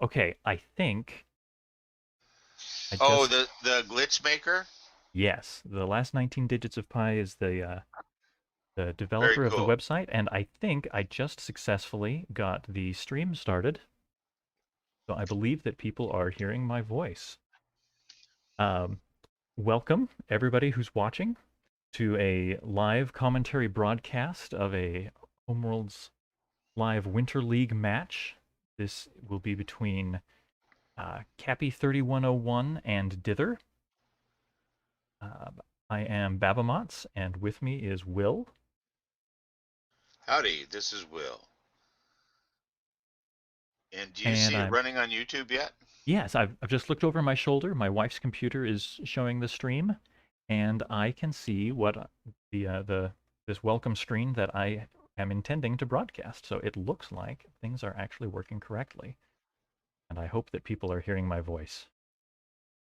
Okay. I think I Oh, just the glitch maker? yes, the last 19 digits of pi is the Very developer of the cool. website, and I think I just successfully got the stream started. So I believe that people are hearing my voice. Um, Welcome everybody who's watching to a live commentary broadcast of a Homeworlds live Winter League match. This will be between Cappy 3101 and Dther. Uh, I am Babamots, and with me is Will. Howdy, this is Will. And do you And see it I'm running on YouTube yet? yes, I've just looked over my shoulder. My wife's computer is showing the stream, and I can see what the this welcome screen that I am intending to broadcast. So it looks like things are actually working correctly, and I hope that people are hearing my voice.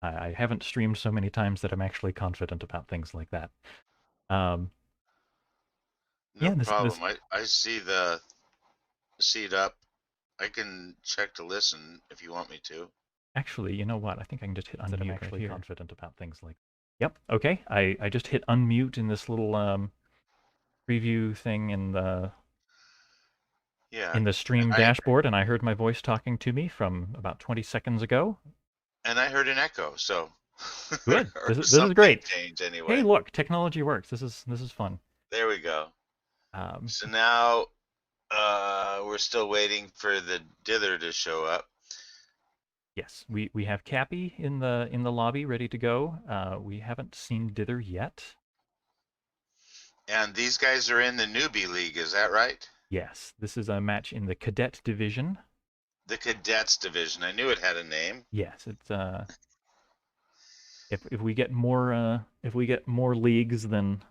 I haven't streamed so many times that I'm actually confident about things like that. Um, No yeah, this problem. I see it up. I can check to listen if you want me to. actually, you know what? I think I can just hit unmute right here. Confident about things like. Yep. Okay. I just hit unmute in this little preview thing Yeah. in the And stream I dashboard, and I heard my voice talking to me from about 20 seconds ago. and I heard an echo, so Good. or This is something great. changed Hey, anyway. look, technology works. This is fun. There we go. Um, So now we're still waiting for the dither to show up. yes, we have Cappy in the lobby ready to go. We haven't seen Dither yet. And these guys are in the newbie league, is that right? Yes, this is a match in the cadet division. The cadets division. I knew it had a name. Yes, it's if we get more leagues, then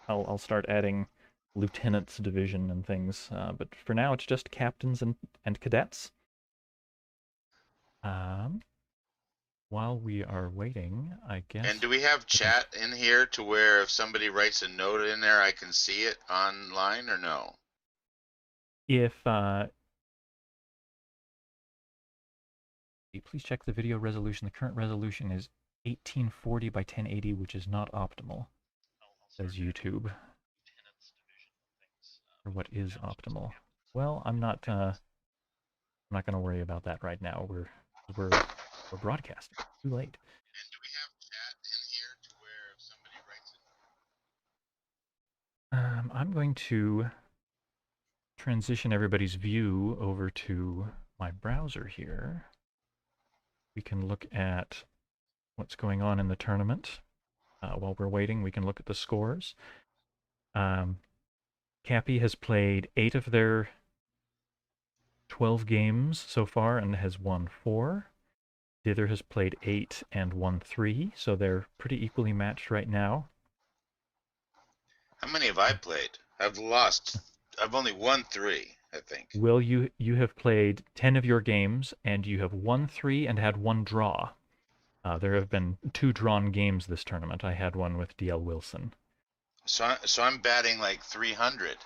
I'll start adding lieutenants division and things. But for now, it's just captains and cadets. Um, while we are waiting, I And guess do we have I can. chat in here to where if somebody writes a note in there, I can see it online or no? If please check the video resolution. The current resolution is 1840 by 1080, which is not optimal, says YouTube. Or what is optimal? Well, I'm not going to worry about that right now. We're we're broadcasting. Too late. And do we have chat in here to where if somebody writes it? I'm going to transition everybody's view over to my browser here. We can look at what's going on in the tournament. While we're waiting, we can look at the scores. Um, Cappy has played 8 of their 12 games so far and has won 4. Dither has played 8 and won 3, so they're pretty equally matched right now. How many have I played? I've lost. I've only won 3, I think. Will, you have played 10 of your games, and you have won 3 and had 1 draw. There have been 2 drawn games this tournament. I had one with DL Wilson. So I'm batting like 300.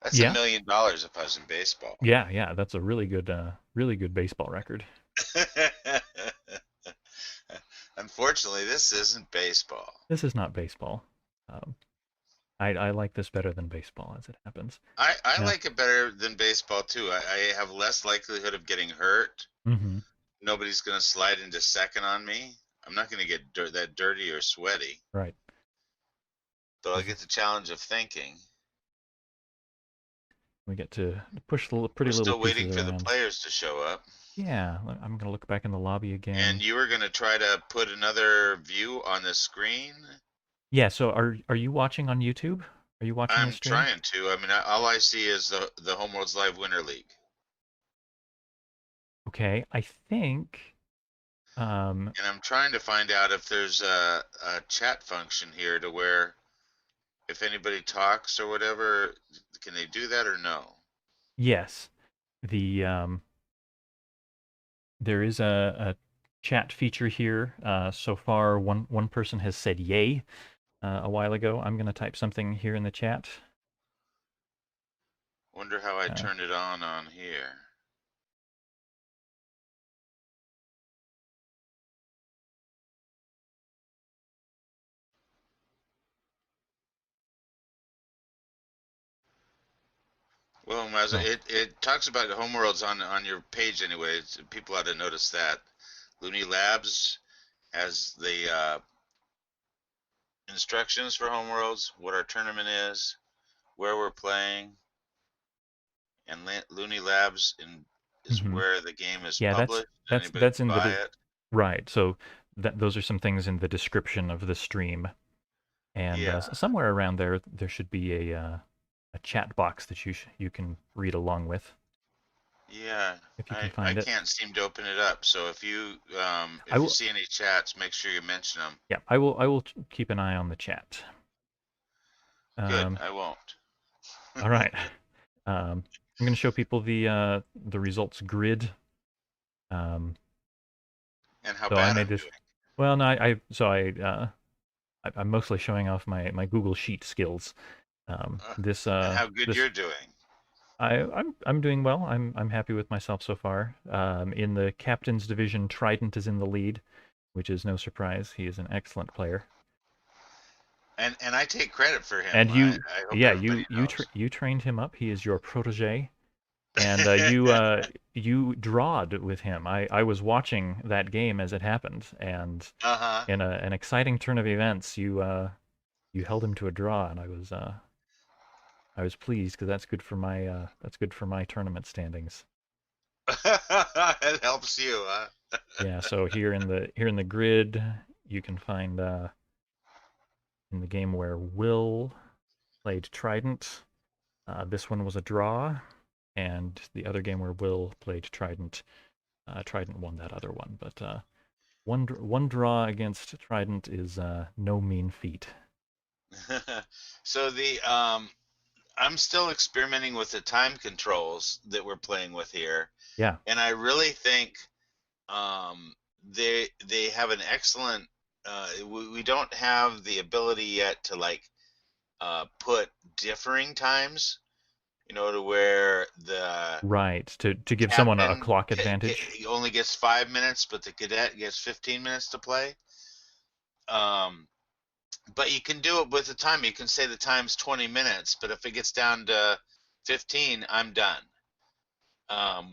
That's a Yeah, million dollars if I was in baseball. yeah. That's a really good baseball record. Unfortunately, this isn't baseball. This is not baseball. Um, I like this better than baseball, as it happens. I Now, like it better than baseball too. I have less likelihood of getting hurt. mm-hmm, Nobody's going to slide into second on me. I'm not going to get that dirty or sweaty, right. but I'll This get is the challenge of thinking. we get to push the pretty We're little still pieces waiting for the around. players to show up. Yeah, I'm gonna look back in the lobby And again. you were going to try to put another view on the screen? Yeah, so are you watching on YouTube? Are you watching the I'm stream? trying to. I mean, all I see is the Homeworlds Live Winter League. Okay, I think And I'm trying to find out if there's a chat function here to where if anybody talks or whatever, can they do that or no? yes, the there is a chat feature here. So far, one person has said yay a while ago. I'm gonna type something here in the chat. Wonder how I Uh, turned it on here. Well, Oh. it talks about homeworlds on your page anyway. People ought to notice that. Looney Labs has the instructions for homeworlds, what our tournament is, where we're playing, and Looney Labs is Hmm. where the game is Yeah, published. Anybody that's can in buy it. right. So those are some things in the description of the stream, and Yeah, somewhere around there there should be a chat box that you can read along with yeah. if you can I find it. can't seem to open it up. So I if you will. see any chats, make sure you mention them. Yeah, I will keep an eye on the chat. Good. Um, I won't. all right. I'm going to show people the results grid. Um, And how so I bad made I'm this. doing. Well, no, I'm mostly showing off my Google Sheet skills. This And how good this you're doing. I'm doing well. I'm happy with myself so far. In the captain's division, Trydnt is in the lead, which is no surprise. He is an excellent player. And I take credit for him. And you, I hope yeah, everybody knows. you trained him up. He is your protege, and you drawed with him. I was watching that game as it happened, and Uh-huh. in an exciting turn of events, you held him to a draw, and I was pleased because that's good for my tournament standings. It helps you, huh? Yeah, so here in the grid, you can find in the game where Will played Trydnt. This one was a draw, and the other game where Will played Trydnt, Trydnt won that other one. But one draw against Trydnt is no mean feat. So I'm still experimenting with the time controls that we're playing with here, Yeah, and I really think um, they have an excellent. We don't have the ability yet to like put differing times, to where the right. To give someone a captain clock advantage. only gets 5 minutes, but the cadet gets 15 minutes to play. Um, but you can do it with the time. You can say the time's 20 minutes, but if it gets down to 15, I'm done.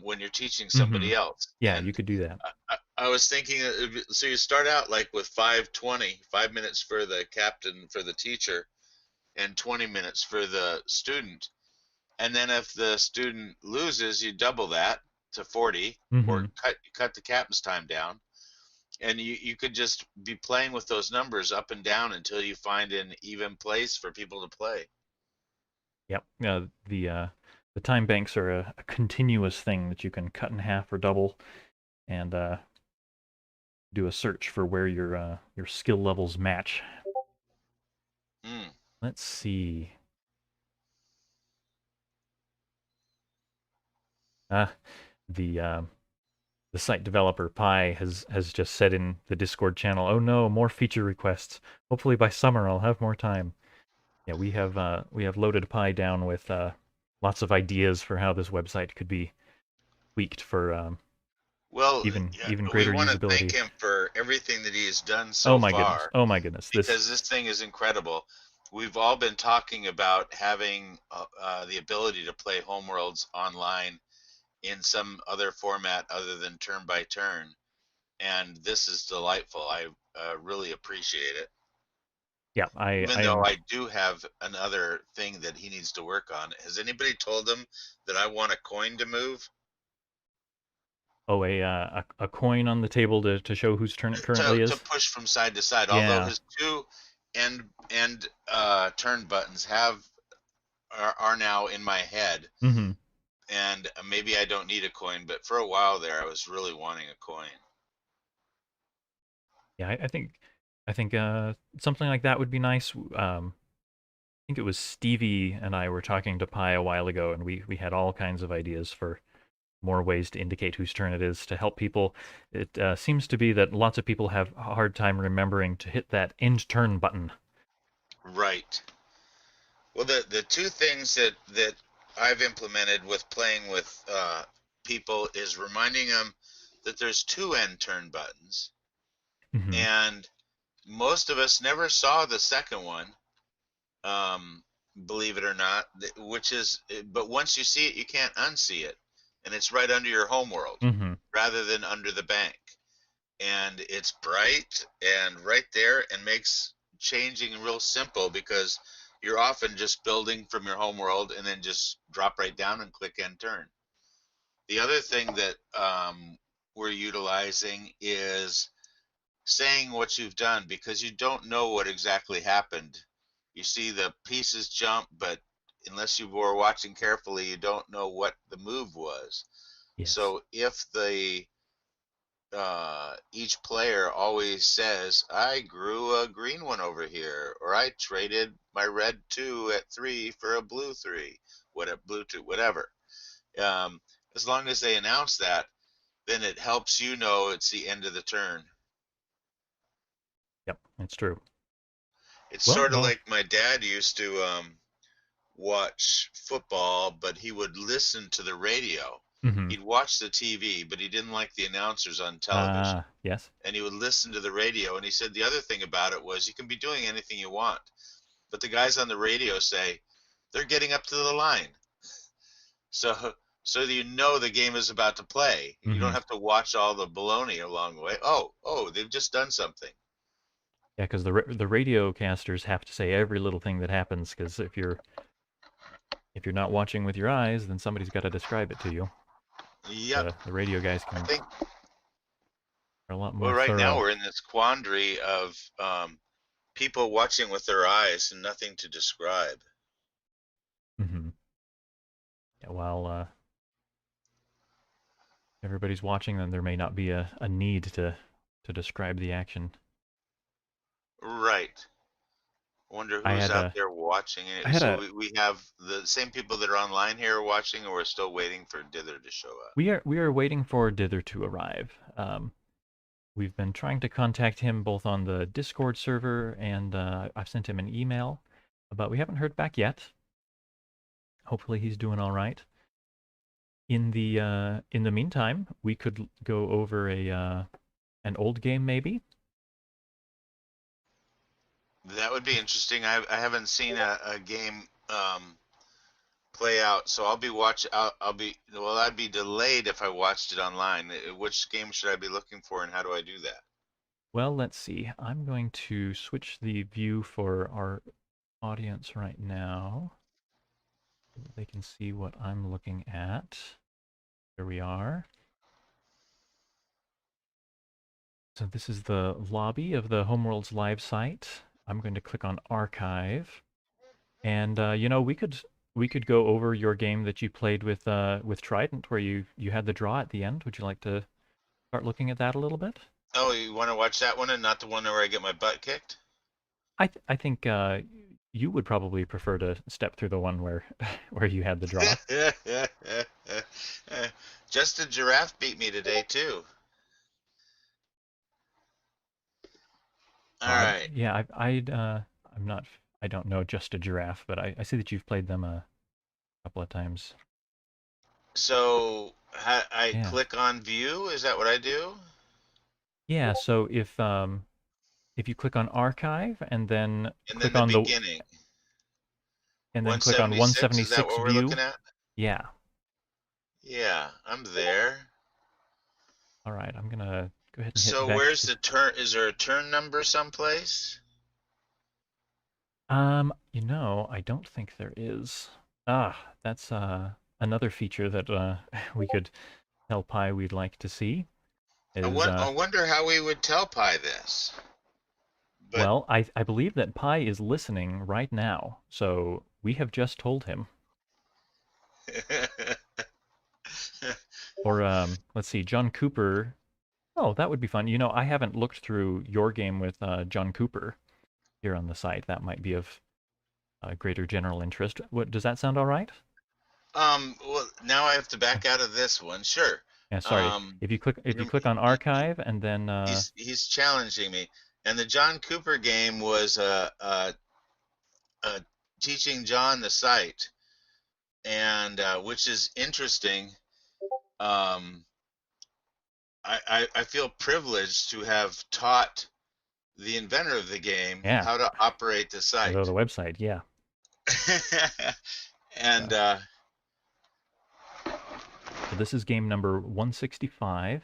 When you're teaching Hmm. somebody else, Yeah, you and could do that. I was thinking, so you start out like with 5:20, 5 minutes for the captain for the teacher, and 20 minutes for the student. And then if the student loses, you double that to 40, or Hmm. cut the captain's time down, and you could just be playing with those numbers up and down until you find an even place for people to play. Yep. The time banks are a continuous thing that you can cut in half or double, and do a search for where your skill levels match. Mm. Let's see. Uh, the the site developer Pi has just said in the Discord channel, "Oh no, more feature requests. Hopefully by summer I'll have more time." Yeah, we have loaded Pi down with lots of ideas for how this website could be tweaked for Well, yeah, even we greater want to thank usability. him for everything that he has done Oh so my goodness. far, Oh my goodness. This because this thing is incredible. We've all been talking about having the ability to play Homeworlds online in some other format other than turn by turn, and this is delightful. I really appreciate it. yeah, Even I though am. I do have another thing that he needs to work on. Has anybody told him that I want a coin to move? Oh, a coin on the table to show whose turn it currently To is. push from side to side. Although Yeah. his two end turn buttons are now in my head, Hmm. and maybe I don't need a coin, but for a while there, I was really wanting a coin. Yeah, I think something like that would be nice. I think it was Stevie and I were talking to Pi a while ago, and we had all kinds of ideas for more ways to indicate whose turn it is to help people. It seems to be that lots of people have a hard time remembering to hit that end turn button. Right. Well, the two things that I've implemented with playing with people is reminding them that there's two end turn buttons, Hmm. and most of us never saw the second one. believe it or not, which is, but once you see it, you can't unsee it. And it's right under your homeworld Mm-hmm. rather than under the bank. And it's bright and right there and makes changing real simple because you're often just building from your homeworld and then just drop right down and click end turn. The other thing that we're utilizing is saying what you've done because you don't know what exactly happened. You see the pieces jump, but unless you were watching carefully, you don't know what the move was. Yes. So if the each player always says, "I grew a green one over here," or "I traded my red 2 at 3 for a blue 3," what blue 2, whatever. Um, as long as they announce that, then it helps you know it's the end of the turn. Yep, it's true. It's Well, sort of well. like my dad used to watch football, but he would listen to the radio. Mm-hmm. He'd watch the TV, but he didn't like the announcers on television. Ah, yes. And he would listen to the radio. And he said the other thing about it was you can be doing anything you want, but the guys on the radio say they're getting up to the line. So so you know the game is about to play. You Mm-hmm. don't have to watch all the baloney along the way. Oh, they've just done something. Yeah, because the radio casters have to say every little thing that happens. Because if you're not watching with your eyes, then somebody's got to describe it to you. Yep. The radio guys I can think, are a lot well, more right now thorough. we're in this quandary of people watching with their eyes and nothing to describe. Mm-hmm. Yeah, while everybody's watching, then there may not be a need to describe the action. Right. I wonder I who's had out a there watching I it. had So a we have the same people that are online here are watching, or we're still waiting for Dither to show up. we are waiting for Dther to arrive. We've been trying to contact him both on the Discord server and I've sent him an email, but we haven't heard back yet. Hopefully he's doing all right. In the meantime, we could go over a an old game maybe. That would be interesting. I haven't seen a game play out, so I'll be watch. I'll be well. I'd be delayed if I watched it online. Which game should I be looking for, and how do I do that? Well, let's see. I'm going to switch the view for our audience right now so that they can see what I'm looking at. Here we are. So this is the lobby of the Homeworlds live site. I'm going to click on archive. And we could go over your game that you played with Trydnt, where you had the draw at the end. Would you like to start looking at that a little bit? Oh, you want to watch that one and not the one where I get my butt kicked? I think you would probably prefer to step through the one where where you had the draw. Just a giraffe beat me today too. All right. Yeah, I'm not I don't know just a giraffe, but I see that you've played them a couple of times. So I Yeah. click on view. Is that what I do? Yeah, so if you click on archive and then And then click the on the beginning. and then click on 176. Is that 176 what we're view. looking at? Yeah. Yeah, I'm there. All right, I'm gonna go ahead and hit So Vex where's to the turn? Is there a turn number someplace? I don't think there is. That's another feature that we could tell Pi we'd like to see is I wonder how we would tell Pi this. But well, I believe that Pi is listening right now, so we have just told him. Or let's see, John Cooper. Oh, that would be fun. I haven't looked through your game with John Cooper here on the site. That might be of greater general interest. What does that sound all right? well, now I have to back out of this one. Sure. Yeah, sorry. Um, If you click on archive and then he's challenging me, and the John Cooper game was teaching John the site, and which is interesting. Um, I feel privileged to have taught the inventor of the game yeah, how to operate the the site. website, yeah. And So this is game number 165.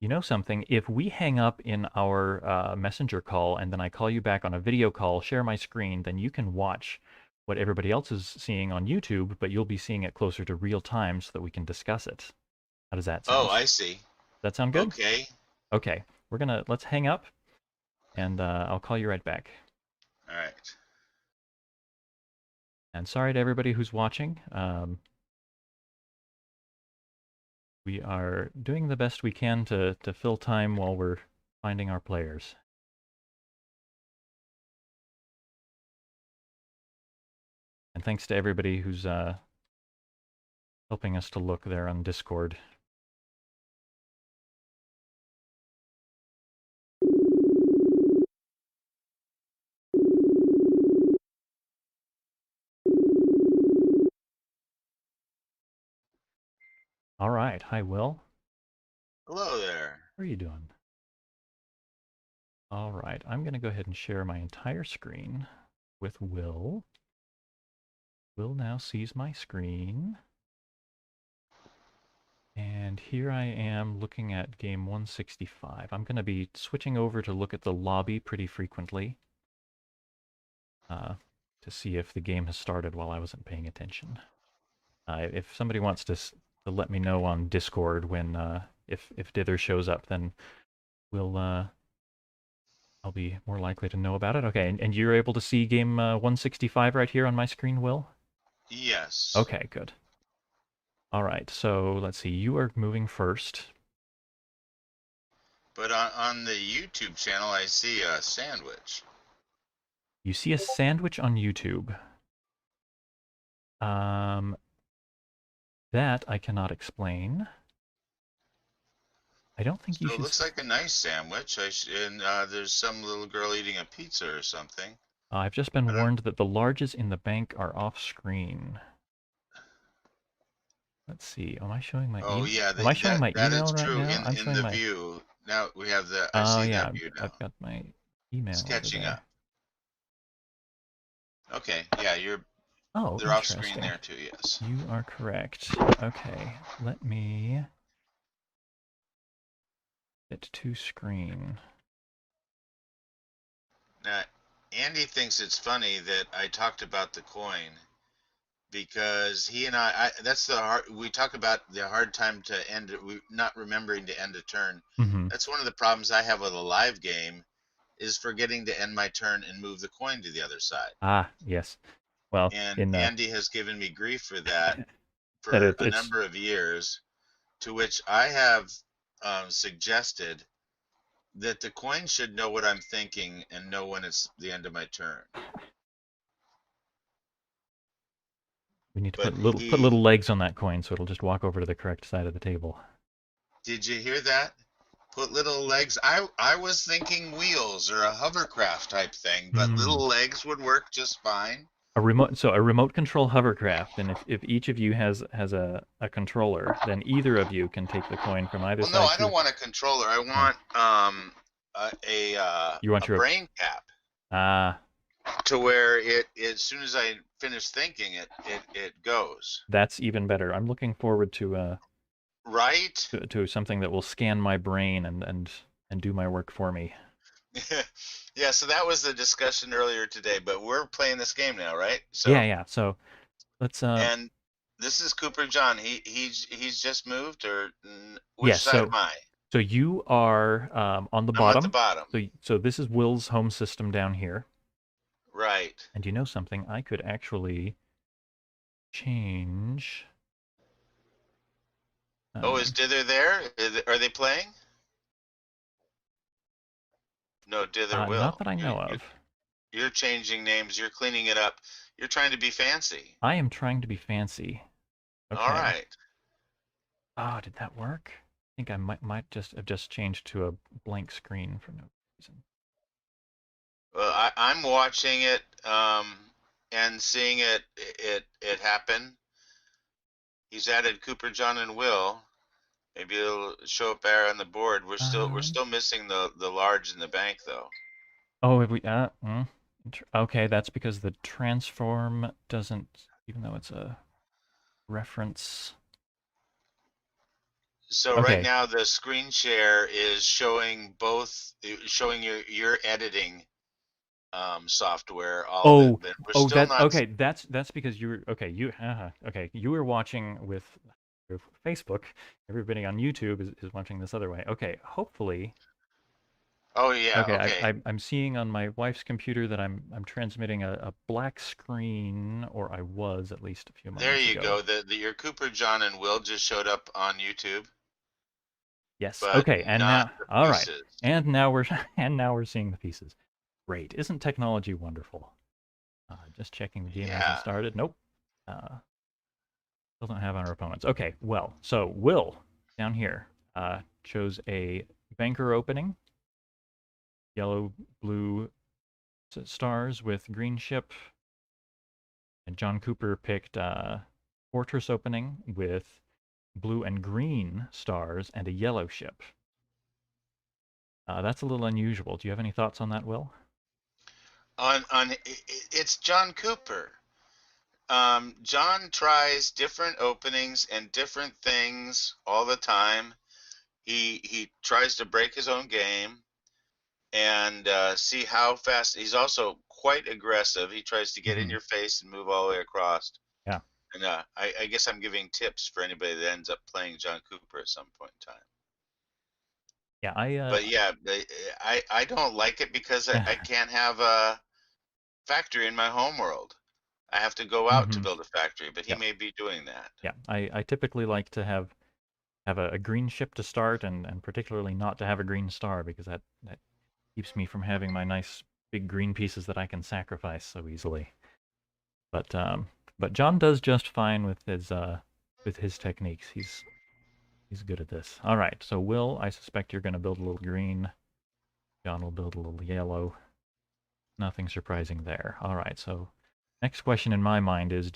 You know something? If we hang up in our messenger call and then I call you back on a video call, share my screen, then you can watch what everybody else is seeing on YouTube, but you'll be seeing it closer to real time so that we can discuss it. How does that oh, sound? I see. That sound good? Okay. Okay, let's hang up and I'll call you right back. All right. And sorry to everybody who's watching. We are doing the best we can to fill time while we're finding our players. And thanks to everybody who's helping us to look there on Discord. All right. Hi, Will. Hello there. How are you doing? All right. I'm going to go ahead and share my entire screen with Will. Will now sees my screen. And here I am looking at game 165. I'm going to be switching over to look at the lobby pretty frequently to see if the game has started while I wasn't paying attention. If somebody wants to let me know on Discord when if Dther shows up, then we'll I'll be more likely to know about it. Okay, and you're able to see game 165 right here on my screen, Will? Yes. Okay, good. All right, so let's see. You are moving first. But on the YouTube channel, I see a sandwich. You see a sandwich on YouTube. That I cannot explain. I don't think you So it should. looks like a nice sandwich. And there's some little girl eating a pizza or something. I've just been warned that the larges in the bank are off screen. Let's see. Am I showing my Oh email? yeah, Am I showing my that email is right true. now? I'm In showing the my. view now we have the. I Oh see yeah, that view now. I've got my email It's over catching there. up. Okay, yeah, Oh, they're off screen interesting. there too. Yes. You are correct. Okay, let me get to screen. Now, Andy thinks it's funny that I talked about the coin because he and that's the hard, we talk about the hard time to end it, we not remembering to end a turn. Mm-hmm. That's one of the problems I have with a live game is forgetting to end my turn and move the coin to the other side. Ah, yes. Well, And in Andy has given me grief for that that for a it's number of years, to which I have suggested that the coin should know what I'm thinking and know when it's the end of my turn. we need to But put little legs on that coin so it'll just walk over to the correct side of the table. did you hear that? Put little legs. I was thinking wheels or a hovercraft type thing, but Hmm. little legs would work just fine. A remote control hovercraft, and if each of you has a controller, then either of you can take the coin from either Well, no, side I to. don't want a controller. I Oh, want you want a your brain cap ah. to where it as soon as I finish thinking it goes. That's even better. I'm looking forward Right? to something that will scan my brain and do my work for me. Yeah, so that was the discussion earlier today, but we're playing this game now, right? Yeah, So, yeah. So let's and this is Cooper John. He's just moved, or which yes. side am I? So you are on the I'm at the bottom. bottom. So this is Will's home system down here. Right. And you know something? I could actually change. Oh, is Dither there? Are they playing? No, Dither Not will. that I know You, of. you're changing names. You're cleaning it up. You're trying to be fancy. I am trying to be fancy. All Okay. right. Oh, did that work? I think I might just have just changed to a blank screen for no reason. Well, I'm watching it and seeing it happen. He's added Cooper, John, and Will. Maybe it'll show up there on the board. We're still missing the large in the bank though. Oh, have we? Okay, that's because the transform doesn't, even though it's a reference. So right Okay. now the screen share is showing both, showing your editing software, all of it, Oh, but we're oh, still that not. okay. That's because you were okay. Okay. You were watching with Facebook. Everybody on YouTube is watching this other way. Okay. Hopefully, Oh yeah, okay. okay. I'm seeing on my wife's computer that I'm transmitting a black screen, or I was at least a few There moments you ago. go. Your Cooper, John, and Will just showed up on YouTube, Yes. but Okay. And not now, the all right. pieces. And now we're and now we're seeing the pieces. Great. Isn't technology wonderful? Just checking the game hasn't Yeah, started. Nope. Uh, Still don't have on our opponents. Okay, well, so Will down here chose a banker opening, yellow, blue stars with green ship, and John Cooper picked fortress opening with blue and green stars and a yellow ship. That's a little unusual. Do you have any thoughts on that, Will? it's John Cooper. John tries different openings and different things all the time. He tries to break his own game and see how fast. He's also quite aggressive. He tries to get in Mm-hmm. your face and move all the way across. Yeah. And I guess I'm giving tips for anybody that ends up playing John Cooper at some point in time. Yeah, But yeah, I don't like it because I can't have a factory in my home world. I have to go out to mm-hmm. build a factory, but he Yeah. may be doing that. Yeah. I typically like to have a green ship to start and particularly not to have a green star because that keeps me from having my nice big green pieces that I can sacrifice so easily. But um, but John does just fine with his techniques. He's good at this. All right, so Will, I suspect you're going to build a little green. John will build a little yellow. Nothing surprising there. All right, so next question in my mind is: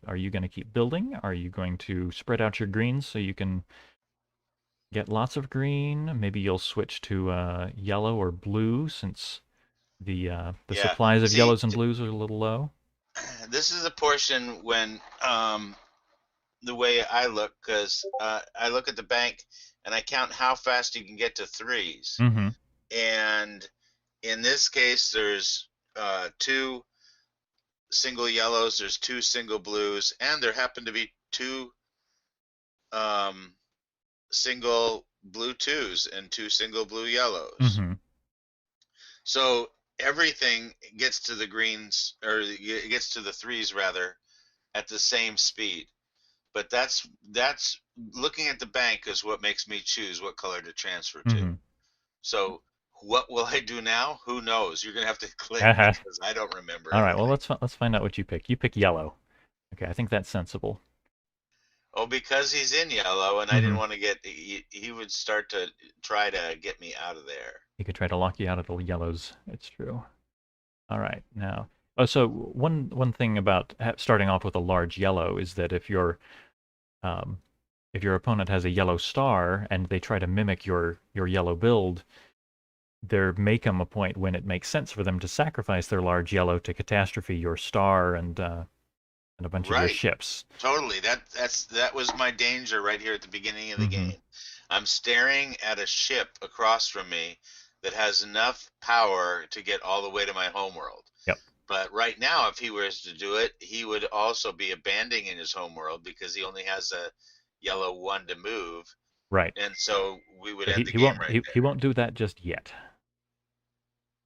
are you going to keep building? Are you going to spread out your greens so you can get lots of green? Maybe you'll switch to yellow or blue since the Yeah. supplies of See, yellows and blues are a little low. this is a portion when the way I look, because I look at the bank and I count how fast you can get to threes. Mm-hmm. And in this case, there's two single yellows, there's two single blues, and there happen to be two um, single blue twos and two single blue yellows. Mm-hmm. So everything gets to the greens, or it gets to the threes rather, at the same speed. But that's looking at the bank is what makes me choose what color to transfer to. Mm-hmm. So what will I do now? Who knows? You're gonna have to click All because I don't remember right. Well, everything. let's find out what you pick. You pick yellow. Okay, I think that's sensible. Oh, because he's in yellow, and I Mm-hmm. didn't want to get. He would start to try to get me out of there. He could try to lock you out of the yellows. It's true. All right. Now, oh, so one thing about starting off with a large yellow is that um, if your opponent has a yellow star and they try to mimic your yellow build, there may come a point when it makes sense for them to sacrifice their large yellow to catastrophe your star and a bunch of your Right. ships. Totally. That was my danger right here at the beginning of the Mm-hmm. game. I'm staring at a ship across from me that has enough power to get all the way to my homeworld. Yep. But right now, if he was to do it, he would also be abandoning his homeworld because he only has a yellow one to move, Right. and so we would So end he, the he game won't right he there. won't do that just yet.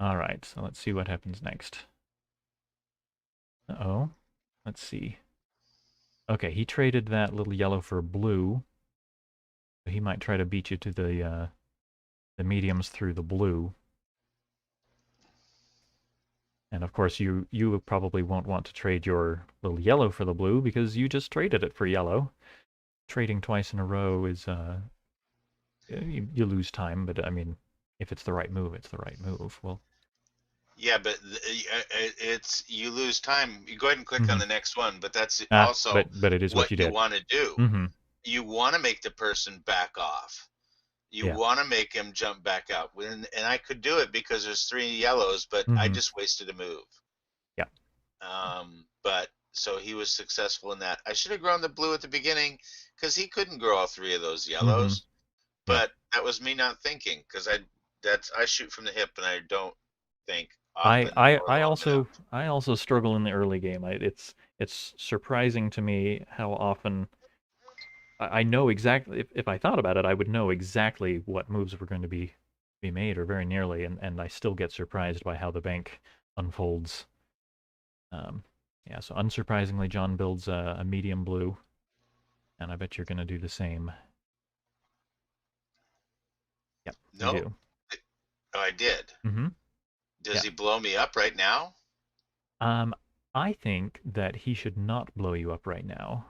All right. So let's see what happens next. Uh-oh. Let's see. Okay, he traded that little yellow for blue. So he might try to beat you to the mediums through the blue. And of course, you probably won't want to trade your little yellow for the blue because you just traded it for yellow. Trading twice in a row is you lose time, but I mean, if it's the right move, it's the right move. Well, Yeah, but it's you lose time. You go ahead and click on hmm the next one, but that's ah, also but it is what what you you did. want to do. Mm-hmm. You want to make the person back off. You Yeah. want to make him jump back up. And I could do it because there's 3 yellows, but I Mm-hmm. just wasted a move. Yeah. But so he was successful in that. I should have grown the blue at the beginning because he couldn't grow all 3 of those Mm-hmm. yellows. Yeah. But that was me not thinking because I shoot from the hip and I don't think I often I or I long enough. also I also struggle in the early game. It's surprising to me how often I know exactly if I thought about it, I would know exactly what moves were going to be made or very nearly, and I still get surprised by how the bank unfolds. Um, yeah, so unsurprisingly, John builds a medium blue, and I bet you're going to do the same. Yep, you No, do. oh, I did. Mm-hmm. Does Yeah. he blow me up right now? Um, I think that he should not blow you up right now.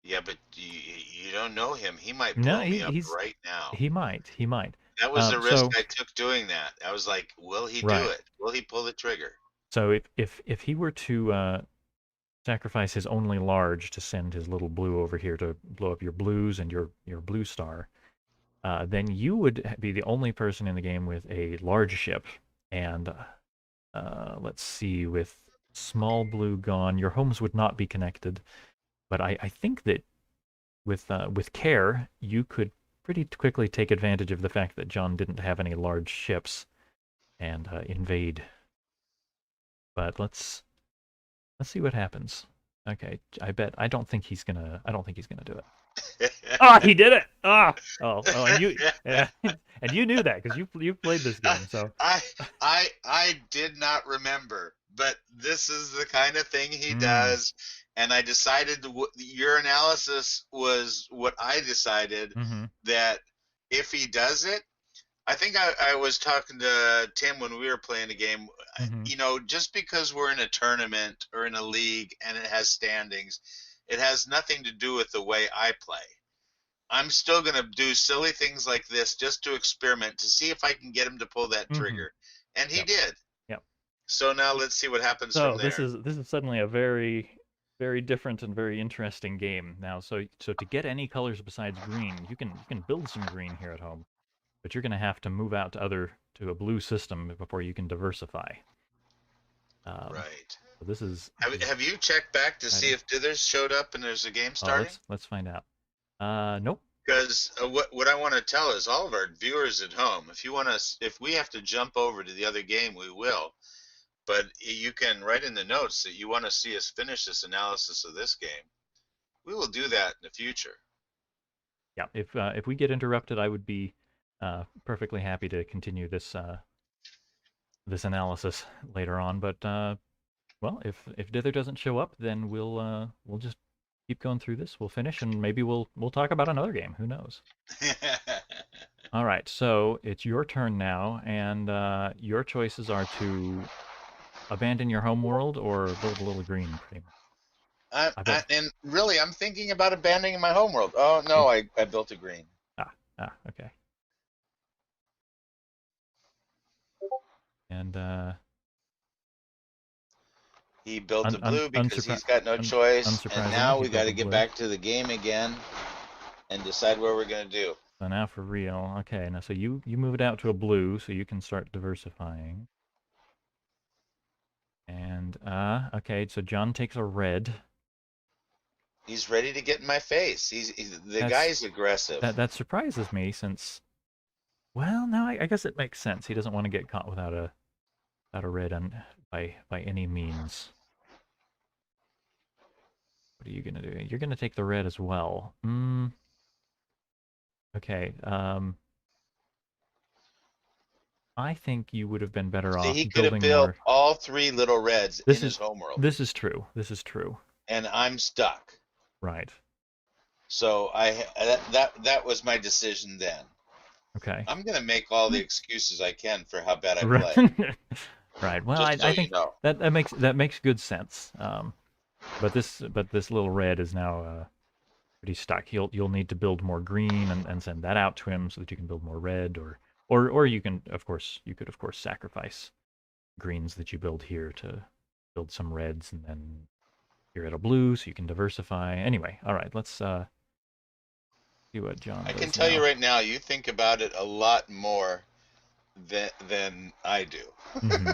Yeah, but you don't know him. He might No, blow me up right now. he might. He might. That was the risk So I took doing that. I was like, will he do right. it? Will he pull the trigger? So if he were to sacrifice his only large to send his little blue over here to blow up your blues and your blue star, then you would be the only person in the game with a large ship. And let's see, with small blue gone, your homes would not be connected. But I think that with care, you could pretty quickly take advantage of the fact that John didn't have any large ships and invade. But let's see what happens. Okay, I don't think he's gonna. I don't think he's gonna do it. Ah, he did it. Oh, and you, yeah, and you knew that because you played this game. So, I I did not remember, but this is the kind of thing he mm, does, and I decided your analysis was what I decided mm-hmm, that if he does it, I think I was talking to Tim when we were playing a game. mm-hmm, Just because we're in a tournament or in a league and it has standings, it has nothing to do with the way I play. I'm still going to do silly things like this just to experiment to see if I can get him to pull that mm-hmm. trigger. And he Yep, did. yep. So now let's see what happens So from this there. is suddenly a very different and very interesting game now. So to get any colors besides green, you can build some green here at home, but you're gonna have to move out to a blue system before you can diversify. Um, Right. so this Have, is have you checked back to see exciting. if Dithers showed up and there's a game Oh, starting? let's find out. Nope. Because what I want to tell is all of our viewers at home, if we have to jump over to the other game, we will. But you can write in the notes that you want to see us finish this analysis of this game. We will do that in the future. Yeah. If we get interrupted, I would be perfectly happy to continue this analysis later on. But well, if Dither doesn't show up, then we'll just keep going through this. We'll finish, and maybe we'll talk about another game. Who knows? All right, so it's your turn now, and your choices are to abandon your home world or build a little green, pretty much. I bet. And really, I'm thinking about abandoning my homeworld. Oh no, I built a green. Okay. And He built un, a un, blue because unsurpri- he's got no choice, and unsurprisingly, now he we got built a to get blue. back to the game again and decide what we're gonna do. So now for real. Okay, now so you move it out to a blue, so you can start diversifying. And okay, so John takes a red. He's ready to get in my face. The That's guy's aggressive. that surprises me since well, no, I guess it makes sense. He doesn't want to get caught without a red by any means. What are you gonna do? You're gonna take the red as well. Okay. I think you would have been better See, off he could have building built more. all 3 little reds in This his is homeworld, this is true. This is true. and I'm stuck. Right. So that was my decision then. Okay. I'm gonna make all the excuses I can for how bad I Right. play, Right. Well, just so I you think know. that makes good sense. But this little red is now pretty stuck. You'll need to build more green and send that out to him so that you can build more red, or you can of course sacrifice greens that you build here to build some reds, and then you're at a blue so you can diversify. Anyway, all right, let's See what John I can does tell you now. right now, you think about it a lot more than I do. Mm-hmm.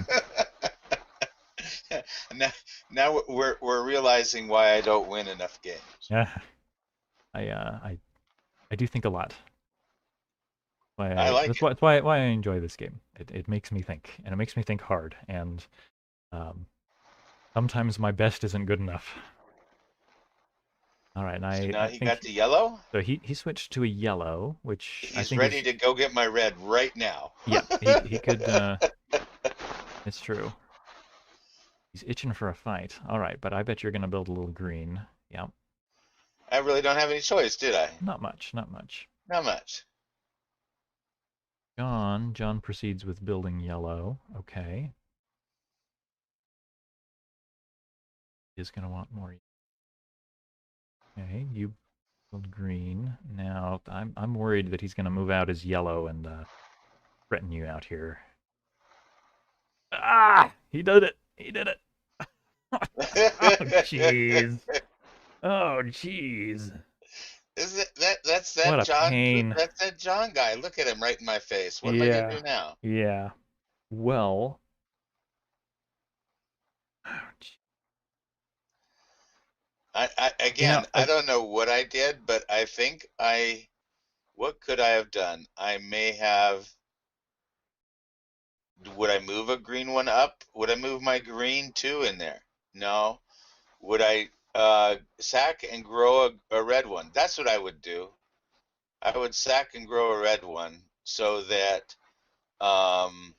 now, now we're realizing why I don't win enough games. Yeah. I do think a lot. I like That's it. why I enjoy this game. It makes me think, and it makes me think hard. And um, sometimes my best isn't good enough. All right, and So now I he got think to yellow. so. He switched to a yellow, which I He's think ready is to go get my red right now. yeah. He could. It's true. He's itching for a fight. All right, but I bet you're gonna build a little green. Yeah, I really don't have any choice, did I? not much, not much. Not much. John proceeds with building yellow. Okay, he's gonna want more. Okay, you build green. Now I'm worried that he's gonna move out as yellow and threaten you out here. Ah! He did it! He did it! Oh, jeez. Oh, jeez. Is it that's What that a John? pain. That's that John guy. Look at him right in my face. What am I gonna Yeah. do now? Yeah. Well. Ouch. You know, I don't know what I did, but I think what could I have done? I may have. Would I move a green one up? Would I move my green two in there? No. Would I sack and grow a red one? That's what I would do. I would sack and grow a red one so that um,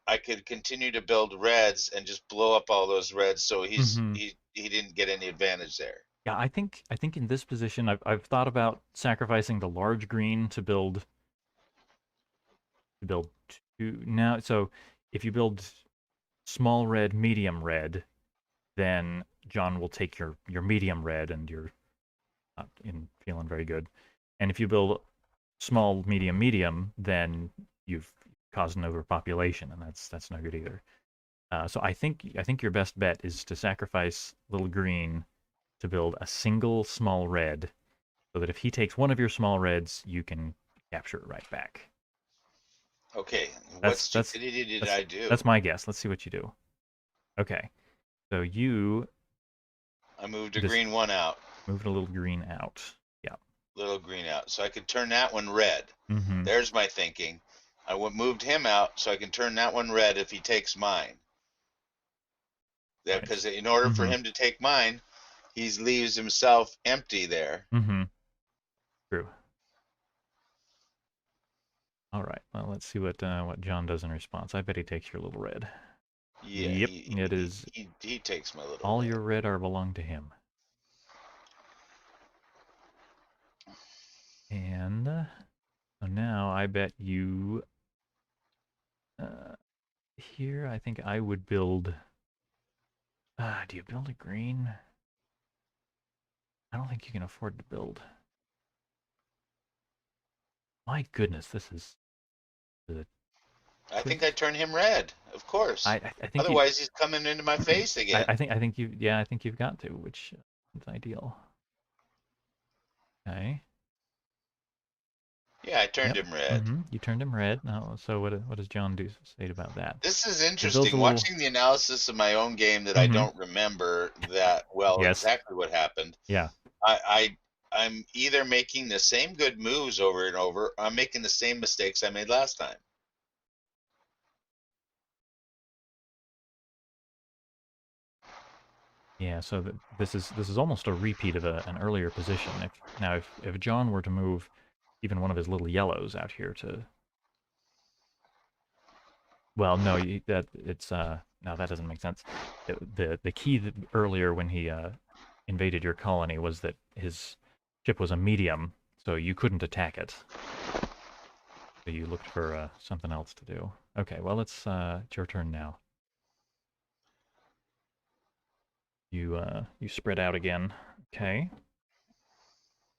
I could continue to build reds and just blow up all those reds. So mhm. he didn't get any advantage there. Yeah, I think in this position I've thought about sacrificing the large green to build two now. So if you build small red, medium red, then John will take your medium red and you're not in feeling very good. And if you build small, medium, medium, then you've caused an overpopulation, and that's no good either. So I think your best bet is to sacrifice little green to build a single small red, so that if he takes one of your small reds, you can capture it right back. Okay, what That's that's stupidity did that's I do? that's my guess. Let's see what you do. Okay, so you I moved a just green one out, moved a little green out. Yeah. little green out, so I could turn that one red. Mm-hmm. There's my thinking. Moved him out so I can turn that one red if he takes mine. Right. Because in order for Mm-hmm. him to take mine, he leaves himself empty there. Mm-hmm. True. All right. Well, let's see what John does in response. I bet he takes your little red. Yeah, Yep. It is he takes my little all red. your red are belong to him. And so now I bet you here I think I would build do you build a green? I don't think you can afford to build. My goodness, this is a I think I twist. turn him red, of course. I think you Otherwise, he's coming into my face again. I think you yeah, I think you've got to, which is ideal. Okay. Yeah, I turned Yep. him red. Mm-hmm. You turned him red. Now, so what does John do say about that? This is He builds a interesting. little. Watching the analysis of my own game that I Mm-hmm. don't remember that well Yes. exactly what happened. Yeah. I'm either making the same good moves over and over, or I'm making the same mistakes I made last time. Yeah. So this is almost a repeat of an earlier position. If John were to move even one of his little yellows out here to well, no, that it's no, that doesn't make sense. The key that earlier when he invaded your colony was that his ship was a medium, so you couldn't attack it. So you looked for something else to do. Okay, well it's your turn now. You spread out again. Okay.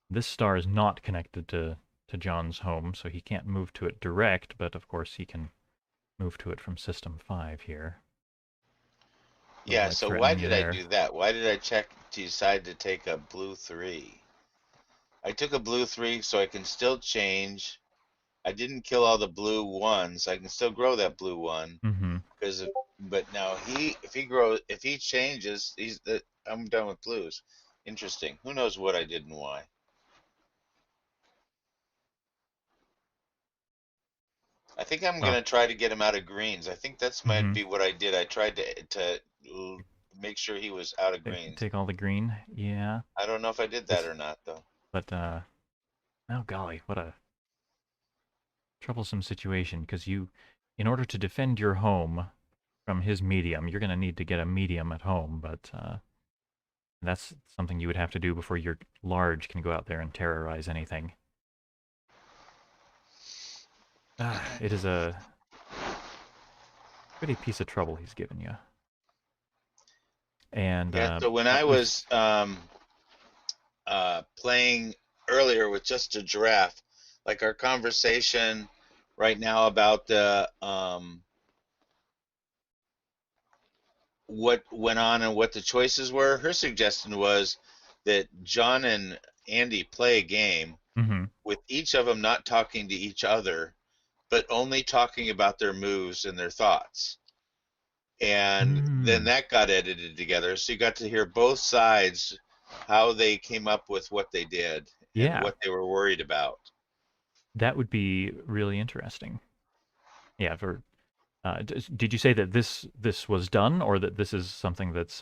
This star is not connected to John's home, so he can't move to it direct, but of course he can move to it from system 5 here. Little Yeah, like so why threatening you did I there. do that? Why did I decide to take a blue 3? I took a blue 3 so I can still change. I didn't kill all the blue 1s. I can still grow that blue 1 Mm-hmm. because but now if he changes, I'm done with blues. Interesting. Who knows what I did and why. I think I'm Well, gonna try to get him out of greens. I think that's might mm-hmm. be what I did. I tried to make sure he was out of greens. Take all the green. Yeah. I don't know if I did that This, or not though. but oh golly, what a troublesome situation. Because in order to defend your home from his medium, you're going to need to get a medium at home. But that's something you would have to do before your large can go out there and terrorize anything. It is a pretty piece of trouble he's given you. And Yeah. So when I if was playing earlier with just a giraffe, like our conversation right now about the what went on and what the choices were. Her suggestion was that John and Andy play a game mm-hmm. with each of them not talking to each other, but only talking about their moves and their thoughts. And then Mm, that got edited together, so you got to hear both sides, how they came up with what they did and yeah, what they were worried about. that would be really interesting. Yeah, for did you say that this was done, or that this is something that's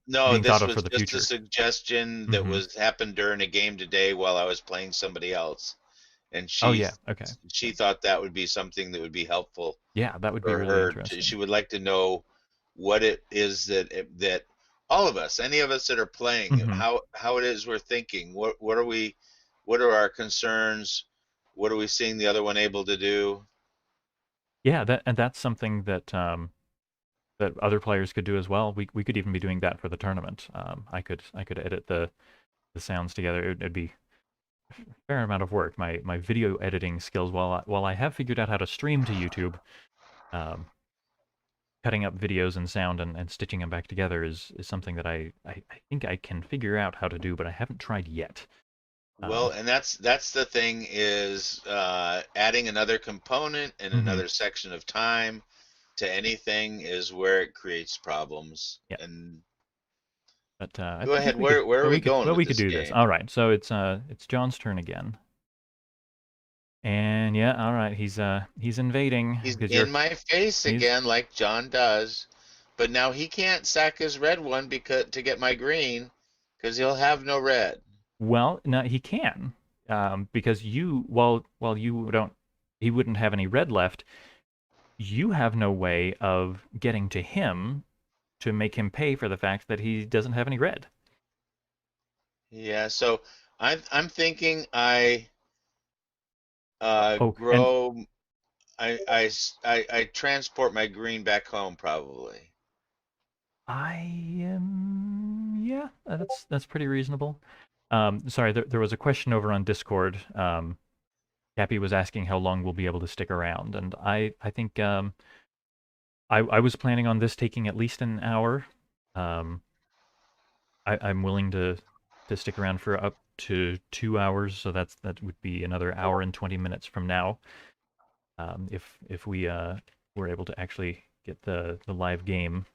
No, being thought this of was for the just a future? suggestion that Mm-hmm. was happened during a game today while I was playing somebody else, and Oh yeah, okay. she thought that would be something that would be helpful Yeah, that would be for really her. She interesting. would like to know what it is that all of us, any of us that are playing, Mm-hmm. how it is we're thinking. What are our concerns? What are we seeing the other one able to do? Yeah, that's something that that other players could do as well. We could even be doing that for the tournament. I could edit the sounds together. It'd be a fair amount of work. My video editing skills, while I have figured out how to stream to YouTube, um, cutting up videos and sound and stitching them back together is something that I think I can figure out how to do, but I haven't tried yet. Well, and that's the thing is adding another component in Mm-hmm. another section of time to anything is where it creates problems. Yeah, And but go I think ahead, where are we going well with we could this do this. game? All right, so it's John's turn again, and yeah, all right, he's invading He's because in my face he's again, like John does, but now he can't sack his red one because to get my green, because he'll have no red. well, no, he can, because while you don't, he wouldn't have any red left. You have no way of getting to him to make him pay for the fact that he doesn't have any red. Yeah, so I'm thinking I Oh, and grow I transport my green back home probably. I am, yeah, that's pretty reasonable. Sorry, there was a question over on Discord. Cappy was asking how long we'll be able to stick around, and I think I was planning on this taking at least an hour. Um, I'm willing to stick around for up to 2 hours, so that would be another hour and 20 minutes from now. If we were able to actually get the live game,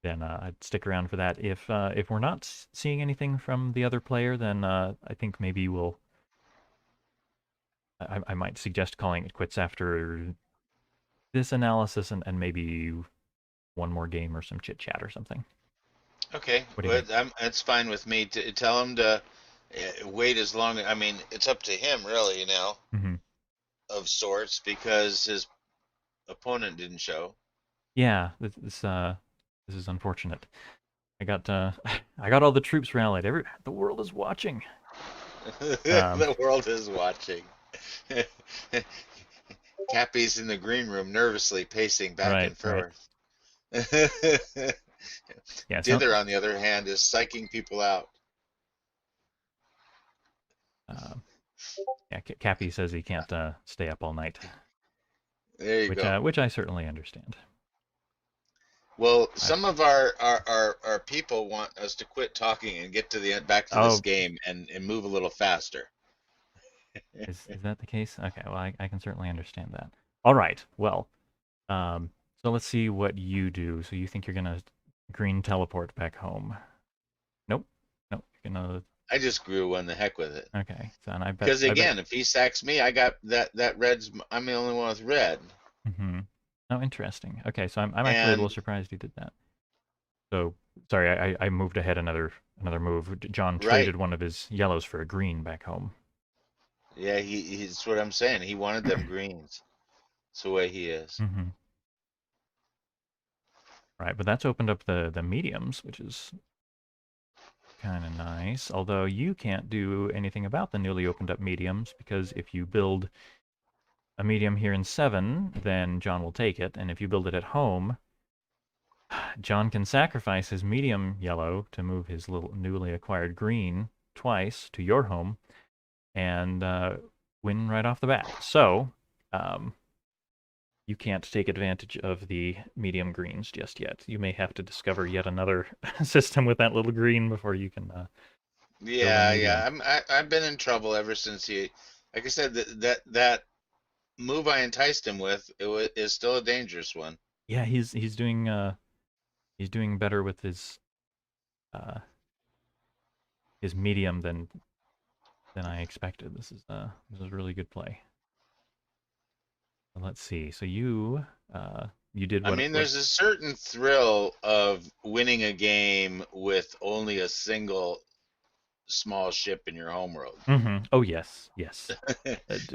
then I'd stick around for that. If we're not seeing anything from the other player, then I think maybe I might suggest calling it quits after this analysis and maybe one more game or some chit chat or something. Okay, What do you well, think? that's fine with me. To tell him to wait as long. I mean, it's up to him, really, Hmm. of sorts, because his opponent didn't show. Yeah, this is unfortunate. I got I got all the troops rallied. The world is watching. Um, The world is watching. Cappy's in the green room, nervously pacing back right, and right. forth. Yeah, so Dther, on the other hand, is psyching people out. um, yeah, Cappy says he can't stay up all night, There you go. which I certainly understand. Well, I, some of our people want us to quit talking and get to the back to this oh, game and move a little faster. is that the case? Okay, well, I can certainly understand that. All right, well, um, so let's see what you do. So you think you're gonna green teleport back home? Nope, nope. You're gonna. I just grew one. The heck with it. Okay, so and Because I bet. again, if he sacks me, I got that red's. I'm the only one with red. Mm-hmm. Oh, interesting. Okay, so I'm actually a little And surprised he did that. So sorry, I moved ahead another move. John right, traded one of his yellows for a green back home. yeah, he's what I'm saying. He wanted them greens. It's the way he is. Mm-hmm. Right, but that's opened up the mediums, which is kind of nice. Although you can't do anything about the newly opened up mediums because if you build a medium here in 7, then John will take it, and if you build it at home, John can sacrifice his medium yellow to move his little newly acquired green twice to your home and win right off the bat. So, um, you can't take advantage of the medium greens just yet. You may have to discover yet another system with that little green before you can build a Yeah, medium. yeah. I've been in trouble ever since he, like I said, that move I enticed him with is still a dangerous one. Yeah, he's doing better with uh, his medium than I expected. This is a really good play. Let's see. So you did I mean, what? there's a certain thrill of winning a game with only a single small ship in your homeworld. Mm-hmm. Oh yes, yes.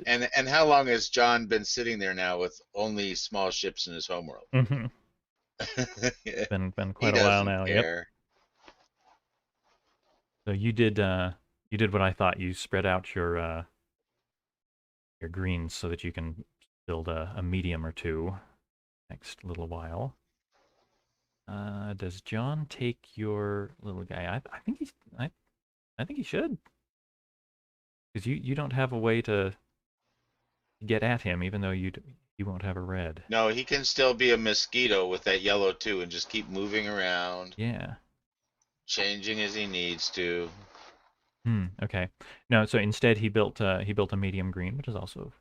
And how long has John been sitting there now with only small ships in his homeworld? Mm-hmm. Been He quite a while doesn't now. Yep. care. So you did what I thought. You spread out your greens so that you can build a medium or two next little while. Does John take your little guy? I think I think he should because you don't have a way to get at him, even though you won't have a red. No, he can still be a mosquito with that yellow too and just keep moving around, Yeah. changing as he needs to. Hmm. Okay. No. So instead, he built a medium green, which is also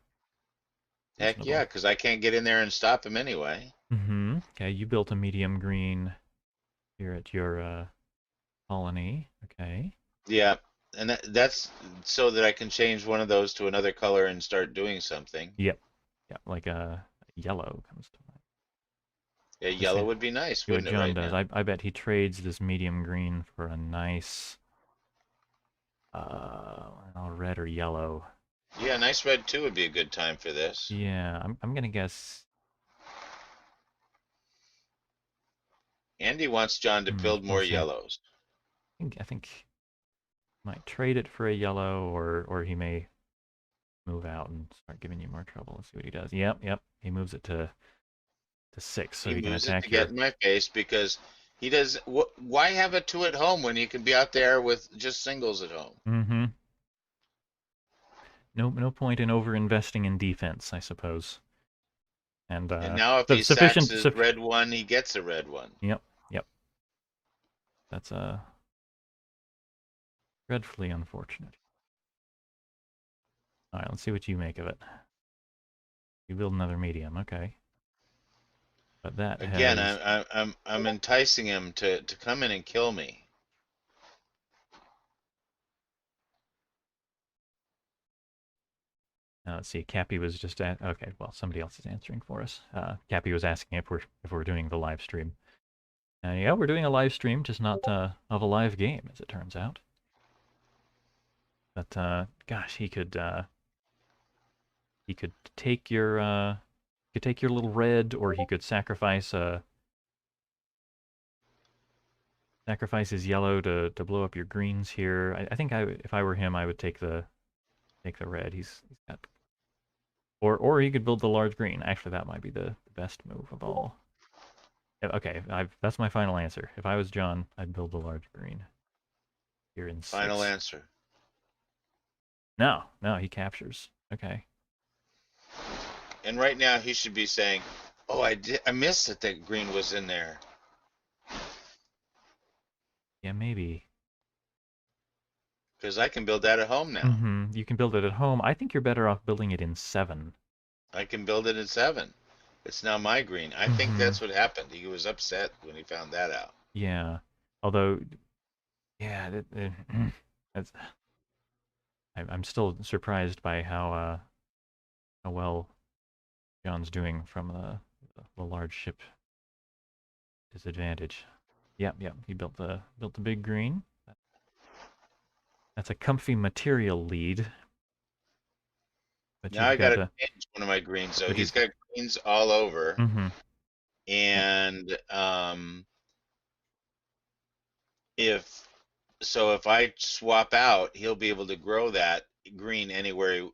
Heck yeah, reasonable. because I can't get in there and stop him anyway. Mm-hmm. Okay. You built a medium green here at your colony. Okay. Yeah, and that's so that I can change one of those to another color and start doing something. Yep. Yep. Like a yellow comes to mind. Yeah, Let's yellow see. would be nice, See what wouldn't it, John right does. now? I bet he trades this medium green for a nice red or yellow. Yeah, nice red too would be a good time for this. Yeah, I'm gonna guess. Andy wants John to build We'll more see. yellows. I think he might trade it for a yellow, or he may move out and start giving you more trouble. Let's see what he does. Yep, yep. He moves it to 6, so He he can moves it to attack get your. in my face because he does. Why have a two at home when you can be out there with just singles at home? Mm-hmm. No point in over investing in defense, I suppose. And And now if he sacks sufficient. his red one, he gets a red one. Yep, yep. That's dreadfully unfortunate. All right, let's see what you make of it. You build another medium, okay. But that Again, has. I'm enticing him to come in and kill me. Let's see. Cappy was just okay. Well, somebody else is answering for us. Cappy was asking if we're doing the live stream. Yeah, we're doing a live stream, just not of a live game, as it turns out. But gosh, he could take your little red, or he could sacrifice his yellow to blow up your greens here. I think if I were him, I would take the red. He's got or he could build the large green. Actually, that might be the best move of all. Okay, that's my final answer. If I was John, I'd build the large green here in Final 6. answer. No, no, he captures. Okay. And right now he should be saying, "Oh, I missed that the green was in there." Yeah, maybe. Because I can build that at home now. You can build it at home. I think you're better off building it in 7. I can build it in 7. It's now my green. I think Mm-hmm. that's what happened. He was upset when he found that out. Yeah. Although, yeah, that's, I'm still surprised by how well John's doing from the large ship disadvantage. Yep, yep. He built the big green. That's a comfy material lead, but Now you've I got got to a change one of my greens. So but he's you've got greens all over. mm-hmm. And if if I swap out, he'll be able to grow that green anywhere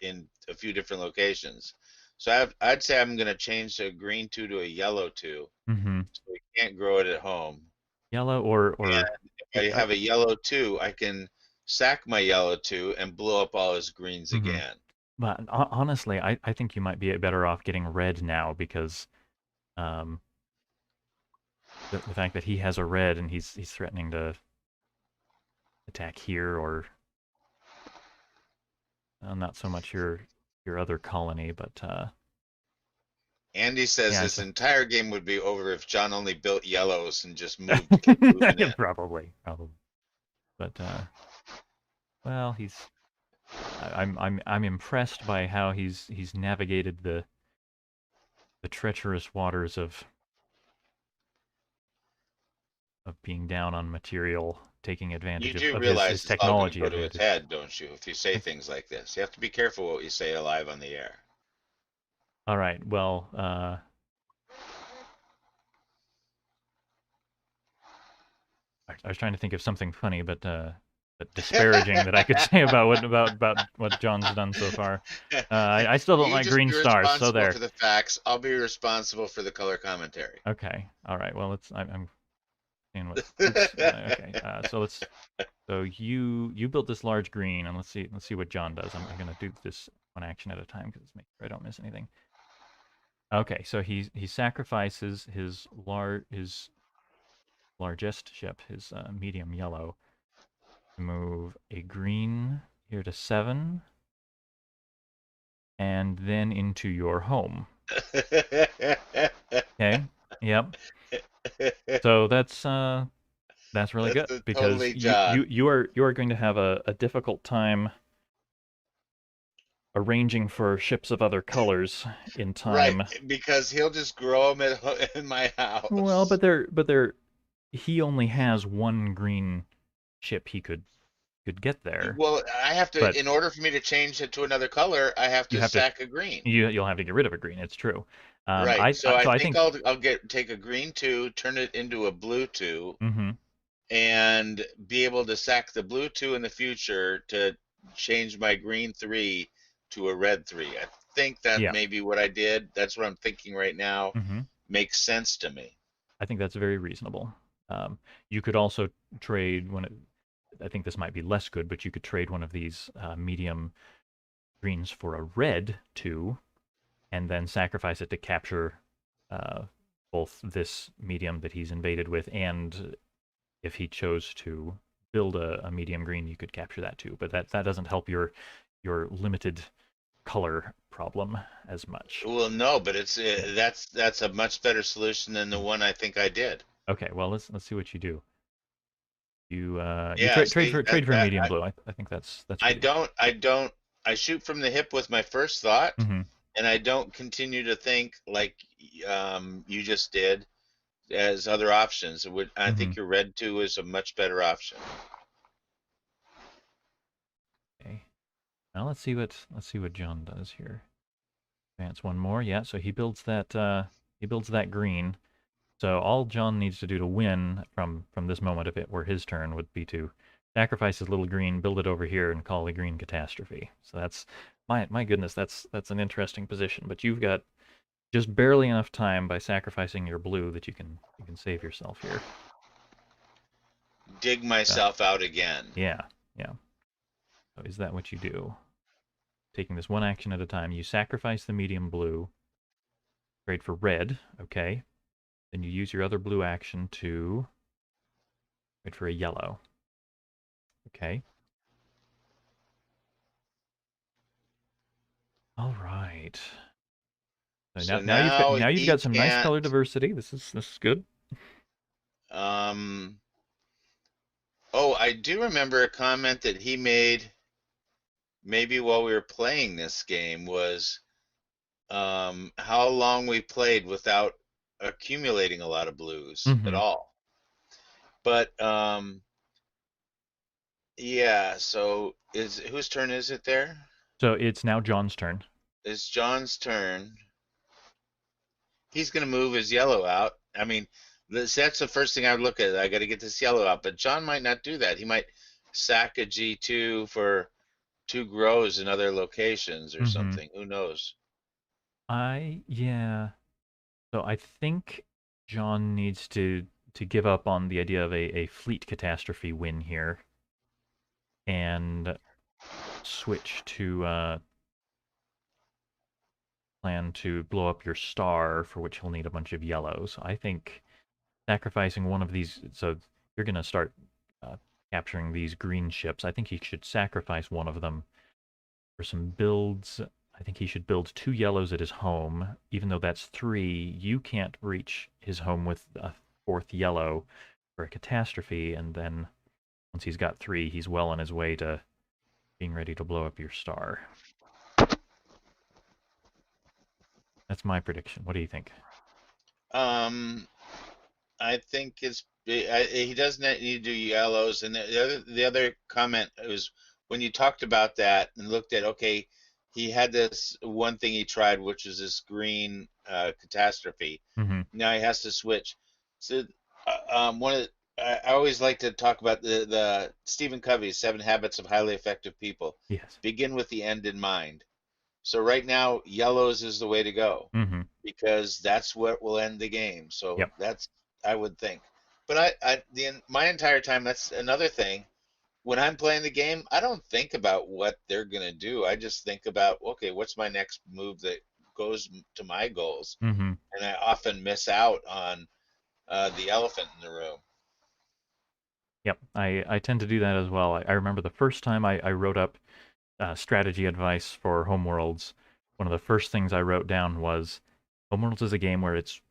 in a few different locations. So I'd say I'm going to change a green 2 to a yellow 2, Mm-hmm. so he can't grow it at home. Yellow or And if I have a yellow 2, I can sack my yellow 2 and blow up all his greens mm-hmm. again. But honestly, I think you might be better off getting red now because um, the fact that he has a red and he's threatening to attack here or not so much your other colony, but Andy says yeah, this it's entire game would be over if John only built yellows and just moved to keep moving in. probably, but well, I'm impressed by how he's navigated the treacherous waters of being down on material, taking You advantage do of realize his it's all going to technology go to his advantage. head, don't you? If you say things like this, you have to be careful what you say live on the air. All right, well, I was trying to think of something funny, but disparaging that I could say about what John's done so far. I still don't You like just green be stars, so responsible there. for the facts. I'll be responsible for the color commentary. Okay, all right. Well, I'm seeing what. Oops. Okay. So you built this large green, and let's see what John does. I'm gonna do this one action at a time because make sure I don't miss anything. Okay, so he sacrifices his largest ship, his medium yellow, to move a green here to 7, and then into your home. Okay. Yep. So that's really good That's because totally John. you are going to have a difficult time arranging for ships of other colors in Right, time. because he'll just grow them in my Well, house. but he only has one green ship he could get there, Well, I have to, but in order for me to change it to another color, I have you to have to sack a green. you'll have to get rid of a green. It's true. Right. So I So I think think I'll take a green 2, turn it into a blue 2, mm-hmm, and be able to sack the blue 2 in the future to change my green 3 to a red 3. I think that yeah, may be what I did. That's what I'm thinking right now. mm-hmm. Makes sense to me. I think that's very reasonable. You could also trade I think this might be less good, but you could trade one of these medium greens for a red 2, and then sacrifice it to capture uh, both this medium that he's invaded with, and if he chose to build a medium green, you could capture that too. But that doesn't help your limited color problem as much. Well, no, but it's that's a much better solution than the one I think I did. Okay, well let's see what you do. You Yeah, trade see, trade for medium blue. I think that's I pretty good. don't I don't I shoot from the hip with my first thought, Mm-hmm. and I don't continue to think like you just did as other options. I Mm-hmm. think your red 2 is a much better option. Okay. Now let's see what John does here. Advance one more. Yeah, so he builds that green. So all John needs to do to win from this moment, if it were his turn, would be to sacrifice his little green, build it over here, and call the green catastrophe. So that's my goodness, that's an interesting position. But you've got just barely enough time by sacrificing your blue that you can save yourself here. Dig Uh, myself out again. yeah, yeah. So is that what you do? Taking this one action at a time, you sacrifice the medium blue, trade for red, okay. Then you use your other blue action to Wait for a yellow. Okay. All right. So So now you've he got some nice can't. color diversity. This is good. Um, oh, I do remember a comment that he made maybe while we were playing this game was how long we played without accumulating a lot of blues at Mm-hmm. all. But yeah, so is whose turn is it there? So it's now John's turn. It's John's turn. He's going to move his yellow out. I mean, that's the first thing I would look at. I got to get this yellow out. But John might not do that. He might sack a G2 for 2 grows in other locations or Mm-hmm. something. Who knows? Yeah. So I think John needs to give up on the idea of a fleet catastrophe win here and switch to plan to blow up your star, for which he'll need a bunch of yellows. I think sacrificing one of these, so you're going to start capturing these green ships. I think he should sacrifice one of them for some builds. I think he should build 2 yellows at his home. Even though that's 3, you can't reach his home with a 4th yellow for a catastrophe, and then once he's got 3, he's well on his way to being ready to blow up your star. That's my prediction. What do you think? Um, I think he doesn't need to do yellows. And the other comment was when you talked about that and looked at, okay, he had this one thing he tried, which was this green catastrophe. Mm-hmm. Now he has to switch. So one of I always like to talk about the Stephen Covey's 7 Habits of Highly Effective People. Yes. Begin with the end in mind. So right now, yellows is the way to go Mm-hmm. because that's what will end the game. So Yep. that's I would think. But my entire time, that's another thing. When I'm playing the game, I don't think about what they're gonna do. I just think about, okay, what's my next move that goes to my goals, Mm-hmm. and I often miss out on the elephant in the room. Yep. I tend to do that as well. I remember the first time I wrote up strategy advice for Homeworlds, one of the first things I wrote down was Homeworlds is a game where it's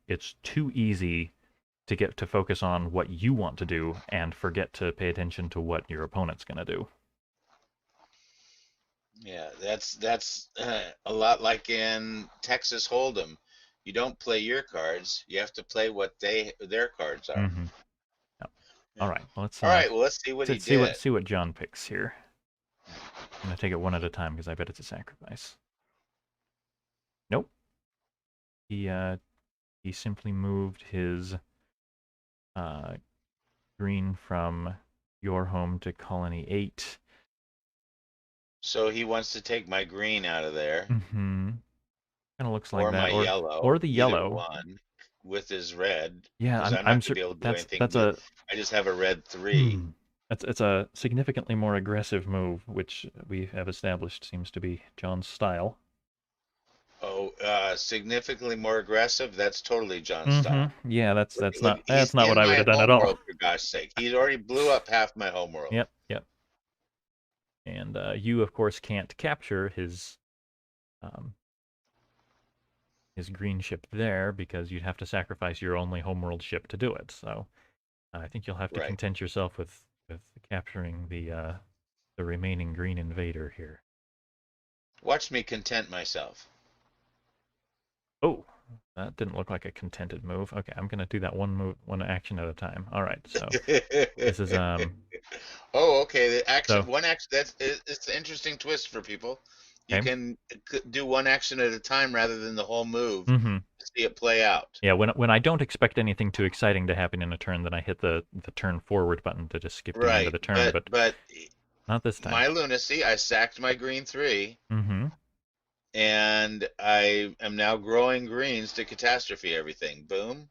too easy to get to focus on what you want to do and forget to pay attention to what your opponent's going to do. Yeah, that's a lot like in Texas Hold'em. You don't play your cards; you have to play what their cards are. Mm-hmm. Yep. Yeah. All right. Well, All right. Well, let's see what he let's see did. what John picks here. I'm gonna take it one at a time because I bet it's a sacrifice. Nope. He simply moved his uh, green from your home to colony 8. So he wants to take my green out of there, Mm-hmm. Kind of looks like or that, my or yellow, the either yellow. one, with his red, Yeah, because I'm I'm not gonna sure be able to do that's anything. that's a I just have a red 3. hmm. It's a significantly more aggressive move, which we have established seems to be John's style. Oh, significantly more aggressive. That's totally John's style. Mm-hmm. Yeah, Look, look, that's he's not what in I would my have done at all. homeworld for gosh sake. He's already blew up half my homeworld. Yep, yep. And you, of course, can't capture um, his green ship there because you'd have to sacrifice your only homeworld ship to do it. So I think you'll have to Right. content yourself with capturing the remaining green invader here. Watch me content myself. Oh, that didn't look like a contented move. Okay, I'm gonna do that one action at a time. All right, so this is Oh, okay. The so action, one action. It's an interesting twist for people. You okay. can do one action at a time rather than the whole move Mm-hmm. to see it play out. Yeah, when I don't expect anything too exciting to happen in a turn, then I hit the turn forward button to just skip to the end of Right. the turn, But but not this time. my lunacy, I sacked my green 3, Mm-hmm. and I am now growing greens to catastrophe everything. Boom.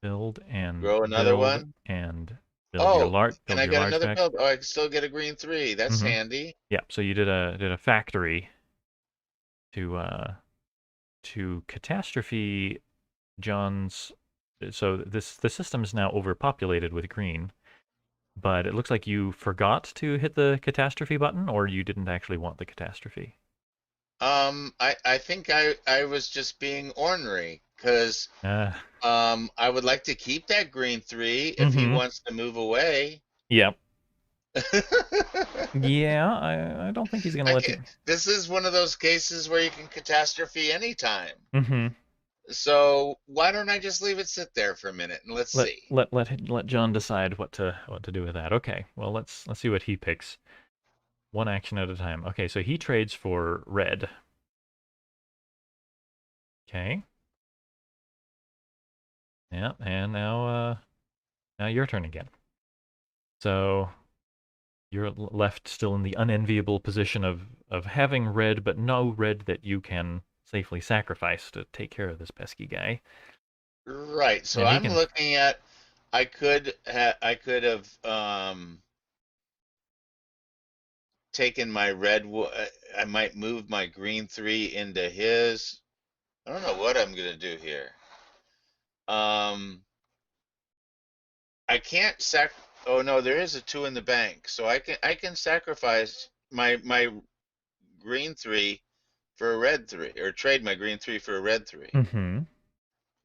Build and Grow another one. Oh, and build I your got large another back. build. Oh, I can still get a green 3. That's Mm-hmm. handy. Yeah, so you did a factory to catastrophe John's. So the system is now overpopulated with green. But it looks like you forgot to hit the catastrophe button, or you didn't actually want the catastrophe. I think I was just being ornery because Uh, I would like to keep that green 3 if he mm-hmm. wants to move away. Yeah. Yeah, I don't think he's gonna I let can, you. this is one of those cases where you can catastrophe anytime. Mm-hmm. So why don't I just leave it sit there for a minute and let's Let see. let let John decide what to do with that. Okay. Well, let's see what he picks. One action at a time. Okay, so he trades for red. Okay. Yeah, and now your turn again. So you're left still in the unenviable position of having red, but no red that you can safely sacrifice to take care of this pesky guy. Right. So And he I'm can. looking at I could have taken my I might move my green 3 into his. I don't know what I'm gonna do here. Um, I can't sac. Oh no, there is a 2 in the bank, so I can sacrifice my green 3 for a red 3, or trade my green 3 for a red 3. Mm-hmm.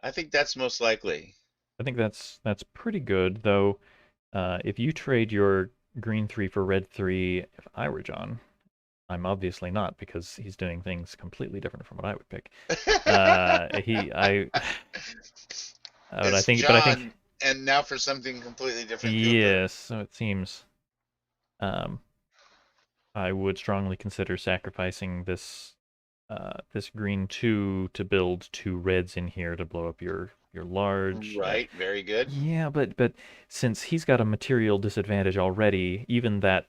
I think that's most likely. I think that's pretty good, though. If you trade your green 3 for red 3, if I were John, I'm obviously not because he's doing things completely different from what I would pick. He I It's but I think John, and now for something completely different, Cooper. yes, so it seems um I would strongly consider sacrificing this green 2 to build 2 reds in here to blow up your large. Right, very good. Yeah, but since he's got a material disadvantage already, even that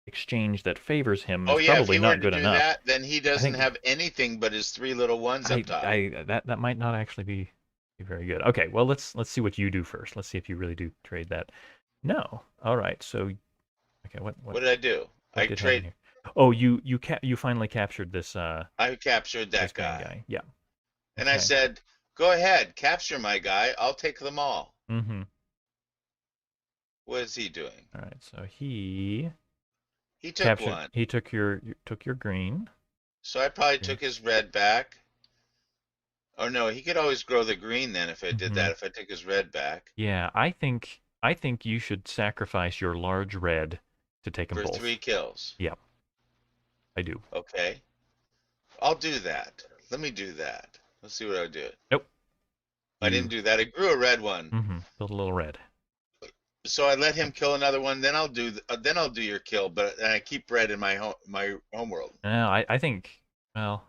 exchange that favors him Oh is yeah, if probably he were not to good do enough. that, then he I doesn't think have anything but his 3 little ones up top. that might not actually be very good. Okay, well let's see what you do first. Let's see if you really do trade that. No. All right. So okay, What did I do? what I did happen trade. here? Oh, you finally captured I captured this that green guy, guy. Yeah. and I Okay. said, "Go ahead, capture my guy. I'll take them all." Mm-hmm. What is he doing? All right. So he He took captured. one, He took your green. so I probably Green. took his red back. Oh no, he could always grow the green then if I did Mm-hmm. that. If I took his red back Yeah, I think you should sacrifice your large red to take them for 3 both. kills. Yep, I do. Okay, I'll do that. Let me do that. Let's see what I do. Nope. I didn't You do that. I grew a red one. build a little red. So I let him kill another one. Then I'll do your kill. But and I keep red in my homeworld. No, I think well,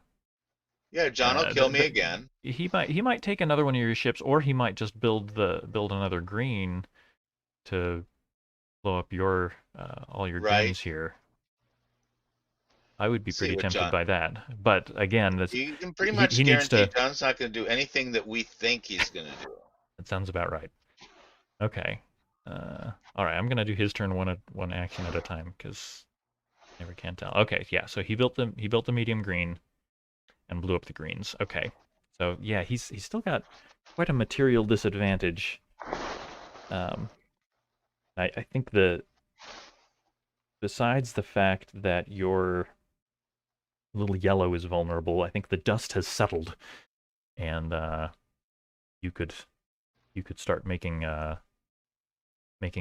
Yeah, John will kill me the again. he might take another one of your ships, or he might just build another green to blow up your all your Right. greens here. I would be See pretty what tempted John. by that, but again, that's You can pretty he much he needs guarantee to. John's not going to do anything that we think he's going to do. That sounds about right. Okay. All right, I'm gonna do his turn one action at a time because never can tell. Okay, yeah. So he built the medium green and blew up the greens. Okay. So yeah, he's still got quite a material disadvantage. Um, I think besides the fact that your little yellow is vulnerable, I think the dust has settled, and you could you could start making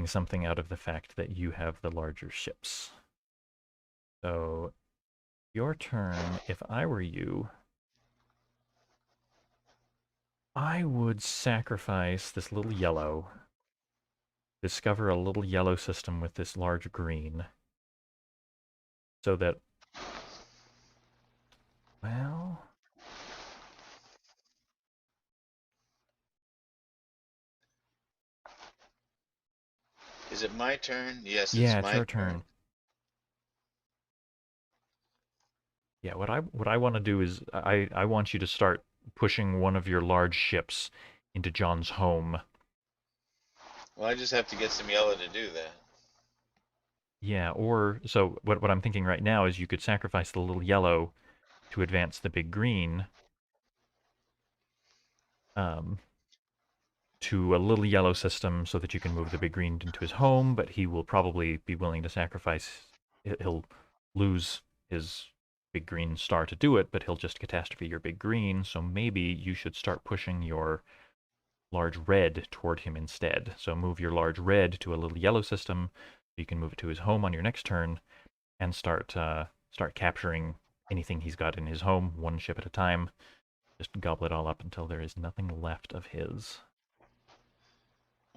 something out of the fact that you have the larger ships. So your turn. If I were you, I would sacrifice this little yellow, discover a little yellow system with this large green, so that, well, Is it my turn? Yes, it's yeah, it's my your turn. turn. Yeah, what I want to do is I want you to start pushing one of your large ships into John's home. Well, I just have to get some yellow to do that. Yeah, or so what I'm thinking right now is you could sacrifice the little yellow to advance the big green, um, to a little yellow system so that you can move the big green into his home, but he will probably be willing to sacrifice. He'll lose his big green star to do it, but he'll just catastrophe your big green. So maybe you should start pushing your large red toward him instead. So move your large red to a little yellow system. You can move it to his home on your next turn and start capturing anything he's got in his home, one ship at a time. Just gobble it all up until there is nothing left of his.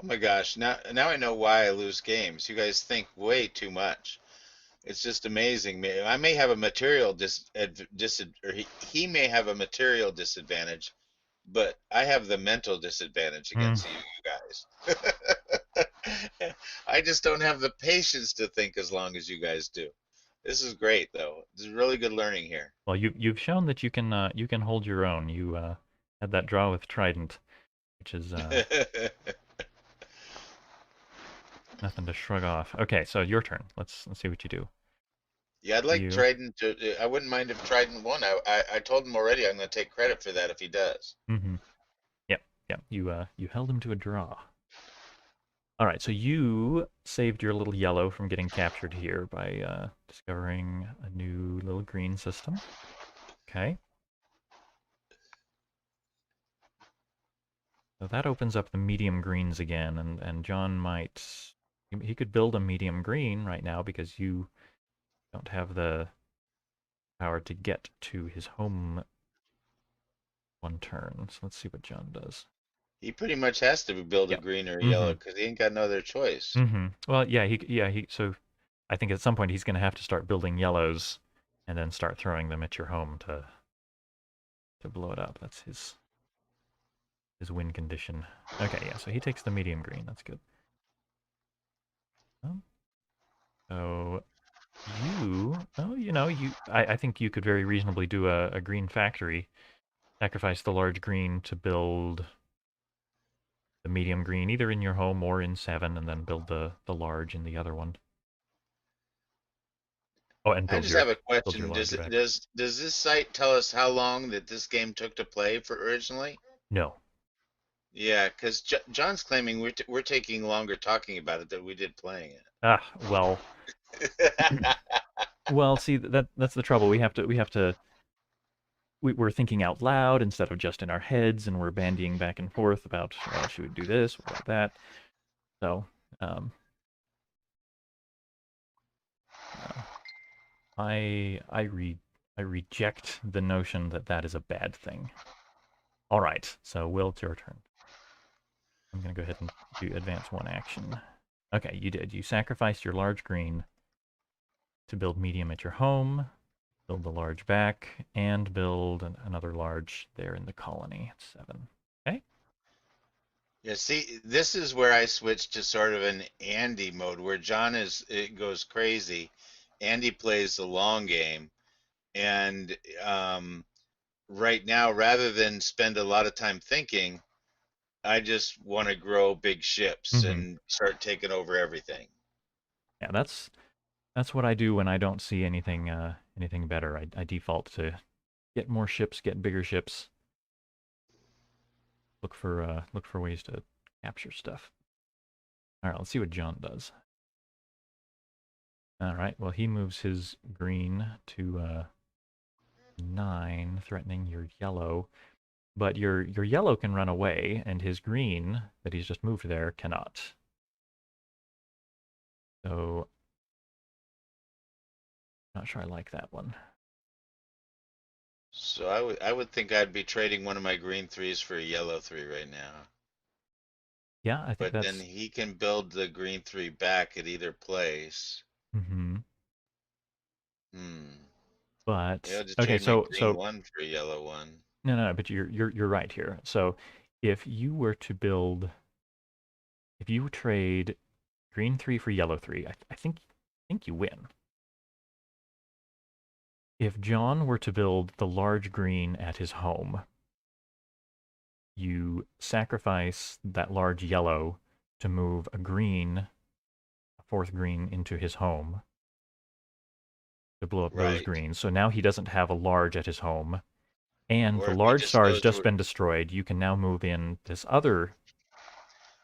Oh my gosh, now I know why I lose games. You guys think way too much. It's just amazing. I may have a material or he may have a material disadvantage, but I have the mental disadvantage Hmm. against you guys. I just don't have the patience to think as long as you guys do. This is great, though. This is really good learning here. Well, you've shown that you can hold your own. You had that draw with Trydnt, which is nothing to shrug off. Okay, so your turn. Let's see what you do. Yeah, I'd like You. Trydnt to. I wouldn't mind if Trydnt won. I told him already I'm going to take credit for that if he does. Mm-hmm. Yep. Yep. You held him to a draw. All right, so you saved your little yellow from getting captured here by discovering a new little green system. Okay. So that opens up the medium greens again, and John might he could build a medium green right now because you don't have the power to get to his home one turn. So let's see what John does. He pretty much has to build a Yep. green or a Mm-hmm. yellow because he ain't got no other choice. Mm-hmm. Well, he so I think at some point he's going to have to start building yellows and then start throwing them at your home to blow it up. That's his win condition. Okay, yeah, so he takes the medium green. That's good. Um, so I think you could very reasonably do a green factory, sacrifice the large green to build the medium green, either in your home or in 7, and then build the large in the other one. Oh, and I build just your have a build your question. large back. Does this site tell us how long that this game took to play for originally? No. Yeah, because John's claiming we're taking longer talking about it than we did playing Ah, well, it. well. See, that's the trouble. We're thinking out loud instead of just in our heads, and we're bandying back and forth about, well, should we do this? What about that? So, um, uh, I reject the notion that that is a bad thing. All right, so Will, it's your turn. I'm gonna go ahead and do advance one action. Okay, you did. You sacrificed your large green to build medium at your home, build the large back, and build another large there in the colony at 7. Okay. Yeah, see, this is where I switch to sort of an Andy mode where John it goes crazy. Andy plays the long game, and right now, rather than spend a lot of time thinking, I just want to grow big ships Mm-hmm. and start taking over everything. Yeah, that's what I do when I don't see anything better. I default to get more ships, get bigger ships, look for ways to capture stuff. All right, let's see what John does. All right, well he moves his green to 9, threatening your yellow. But your yellow can run away, and his green that he's just moved there cannot. So not sure I like that one. So I would think I'd be trading one of my green threes for a yellow three right now. Yeah, I think But then that's. he can build the green three back at either place. Hmm. Hmm. Maybe But I'll just okay, trade my green so one for a yellow one. no, but you're right here. So if you were to build, if you trade green 3 for yellow 3, I think you win. If John were to build the large green at his home, you sacrifice that large yellow to move a green, a fourth green into his home to blow up those Right. greens. So now he doesn't have a large at his home, and Or the if he large just star has goes just to been destroyed. You can now move in this other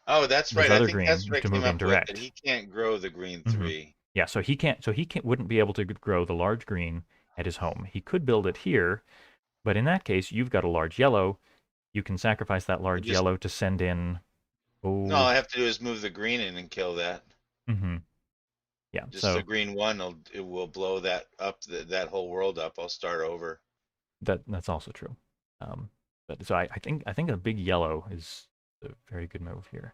Oh, that's this right. I other think green that's is what I to came move in up with, that direct. he can't grow the green Hmm. 3. Yeah, so he can't. So wouldn't be able to grow the large green at his home. He could build it here, but in that case, you've got a large yellow. You can sacrifice that I large just yellow to send in. No, all Oh, I have to do is move the green in and kill that. mm-hmm. Yeah. Just the So green one will blow that up, that whole world up. I'll start over. that's also true. Um, but so I think a big yellow is a very good move here.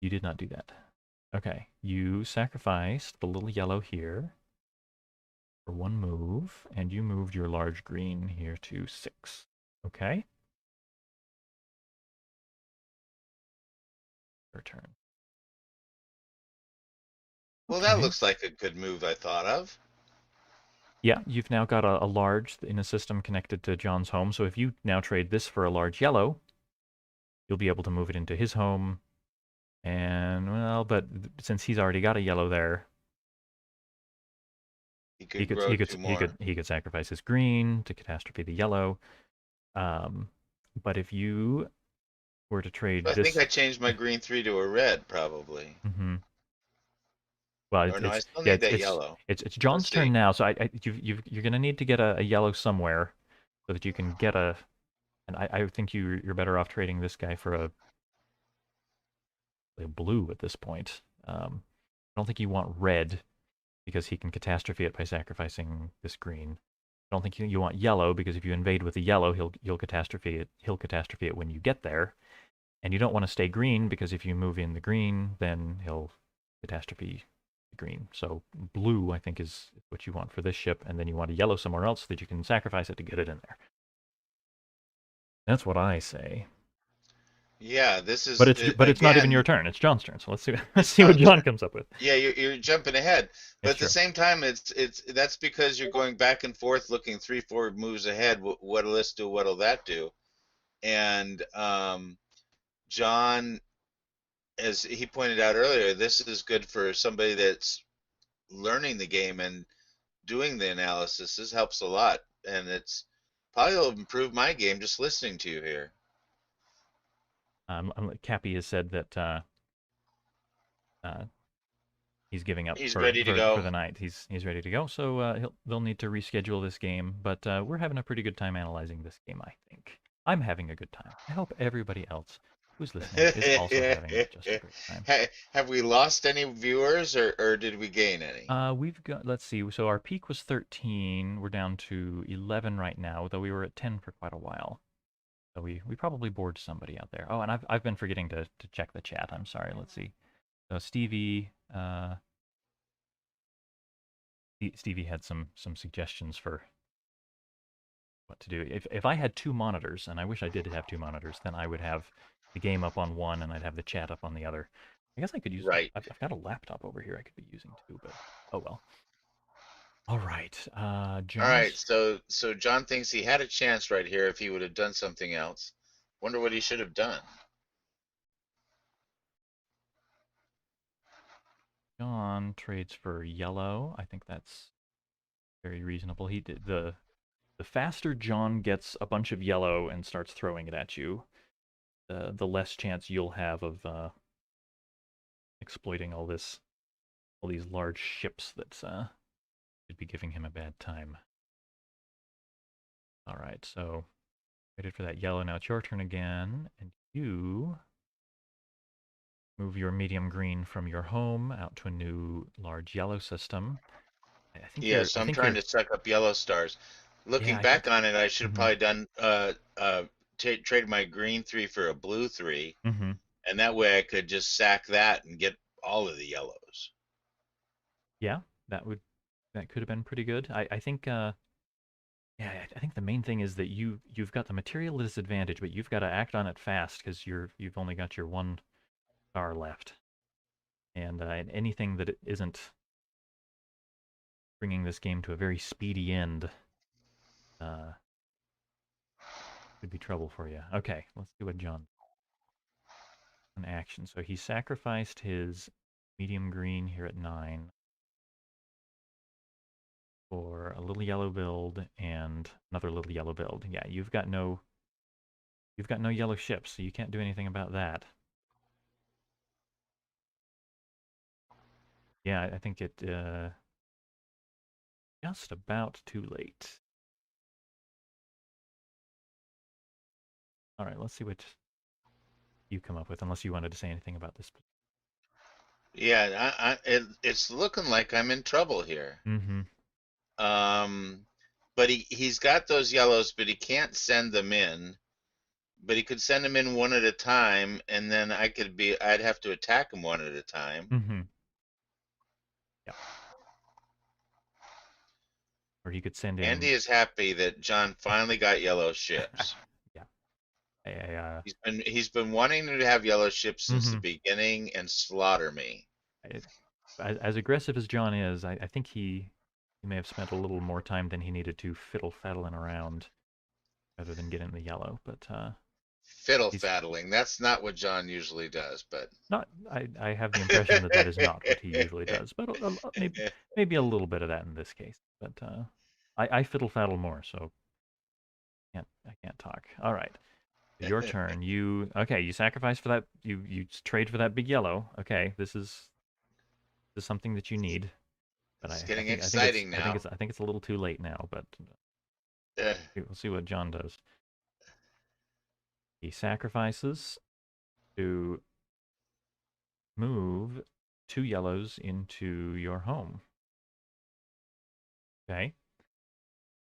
You did not do that. Okay, you sacrificed the little yellow here for one move, and you moved your large green here to 6. Okay, your turn. Well, that Okay. looks like a good move I thought of. Yeah, you've now got a large in a system connected to John's home. So if you now trade this for a large yellow, you'll be able to move it into his home. And well, but since he's already got a yellow there, He he could could grow he could two he more. could he could sacrifice his green to catastrophe the yellow. Um, but if you were to So trade I think this, I changed my green 3 to a red, probably. mhm. Well, Or no, I still yeah, need that yellow. it's Let's John's turn see. now. So you're gonna need to get a yellow somewhere so that you can get a. And I think you're better off trading this guy for a blue at this point. I don't think you want red because he can catastrophe it by sacrificing this green. I don't think you want yellow because if you invade with the yellow, you'll catastrophe it. He'll catastrophe it when you get there. And you don't want to stay green because if you move in the green, then he'll catastrophe the green. So blue, I think, is what you want for this ship, and then you want a yellow somewhere else so that you can sacrifice it to get it in there. That's what I say. Yeah, this But is it's not even your again. turn. It's John's turn. So let's It's see what John's John turn. comes up with. Yeah, you're jumping ahead, but It's at the true. same time, it's that's because you're going back and forth, looking 3, 4 moves ahead. What'll this do? What'll that do? And John, as he pointed out earlier, this is good for somebody that's learning the game and doing the analysis. This helps a lot, and it's probably will improve my game just listening to you here. Cappy has said that uh, he's giving up He's for, ready to for go. the night. He's ready to go. So they'll need to reschedule this game. But we're having a pretty good time analyzing this game. I think I'm having a good time. I hope everybody else who's listening is also having just a great time. Have we lost any viewers, or did we gain any? We've got, let's see. So our peak was 13. We're down to 11 right now, though we were at 10 for quite a while. So we probably bored somebody out there. Oh, and I've been forgetting to check the chat. I'm sorry. Let's see. So Stevie had some suggestions for what to do. If I had 2 monitors, and I wish I did have 2 monitors, then I would have the game up on one and I'd have the chat up on the other. I guess I could use. Right. I've got a laptop over here I could be using too, but oh well. All right, All right. John's So John thinks he had a chance right here if he would have done something else. Wonder what he should have done. John trades for yellow. I think that's very reasonable. He did the faster John gets a bunch of yellow and starts throwing it at you, the less chance you'll have of exploiting all these large ships that could be giving him a bad time. All right, so waited for that yellow. Now it's your turn again, and you move your medium green from your home out to a new large yellow system. I think Yeah. you're. So I I'm think trying you're. to suck up yellow stars. Yeah, Looking I back think. on it, I should have Mm-hmm. probably done traded my green 3 for a blue 3, Mm-hmm. and that way I could just sack that and get all of the yellows. Yeah, that could have been pretty good. I think. Yeah, I think the main thing is that you've got the material disadvantage, but you've got to act on it fast because you've only got your 1 star left, and anything that isn't bringing this game to a very speedy end uh, could be trouble for you. Okay, let's see what John an action. So he sacrificed his medium green here at 9 for a little yellow build and another little yellow build. Yeah, you've got no You've got no yellow ships, so you can't do anything about that. Yeah, I think it just about too late. All right, let's see what you come up with, unless you wanted to say anything about this. Yeah, it's looking like I'm in trouble here. Mm-hmm. But he's got those yellows, but he can't send them in. But he could send them in one at a time, and then I'd have to attack him one at a time. Mm-hmm. Yeah. Or he could send in. Andy is happy that John finally got yellow ships. Yeah. I, He's been wanting to have yellow ships since the mm-hmm. beginning and slaughter me. As aggressive as John is, I think he may have spent a little more time than he needed to fiddle-faddling around rather than getting the yellow. But Fiddle he's faddling. That's not what John usually does, but not. I have the impression that that is not what he usually does, but maybe a little bit of that in this case. But I fiddle-faddle more, so I can't talk. All right. Your turn. You sacrifice for that. You trade for that big yellow. Okay, this is something that you need. But it's getting exciting now. I think it's a little too late now. But we'll see what John does. He sacrifices to move 2 yellows into your home. Okay.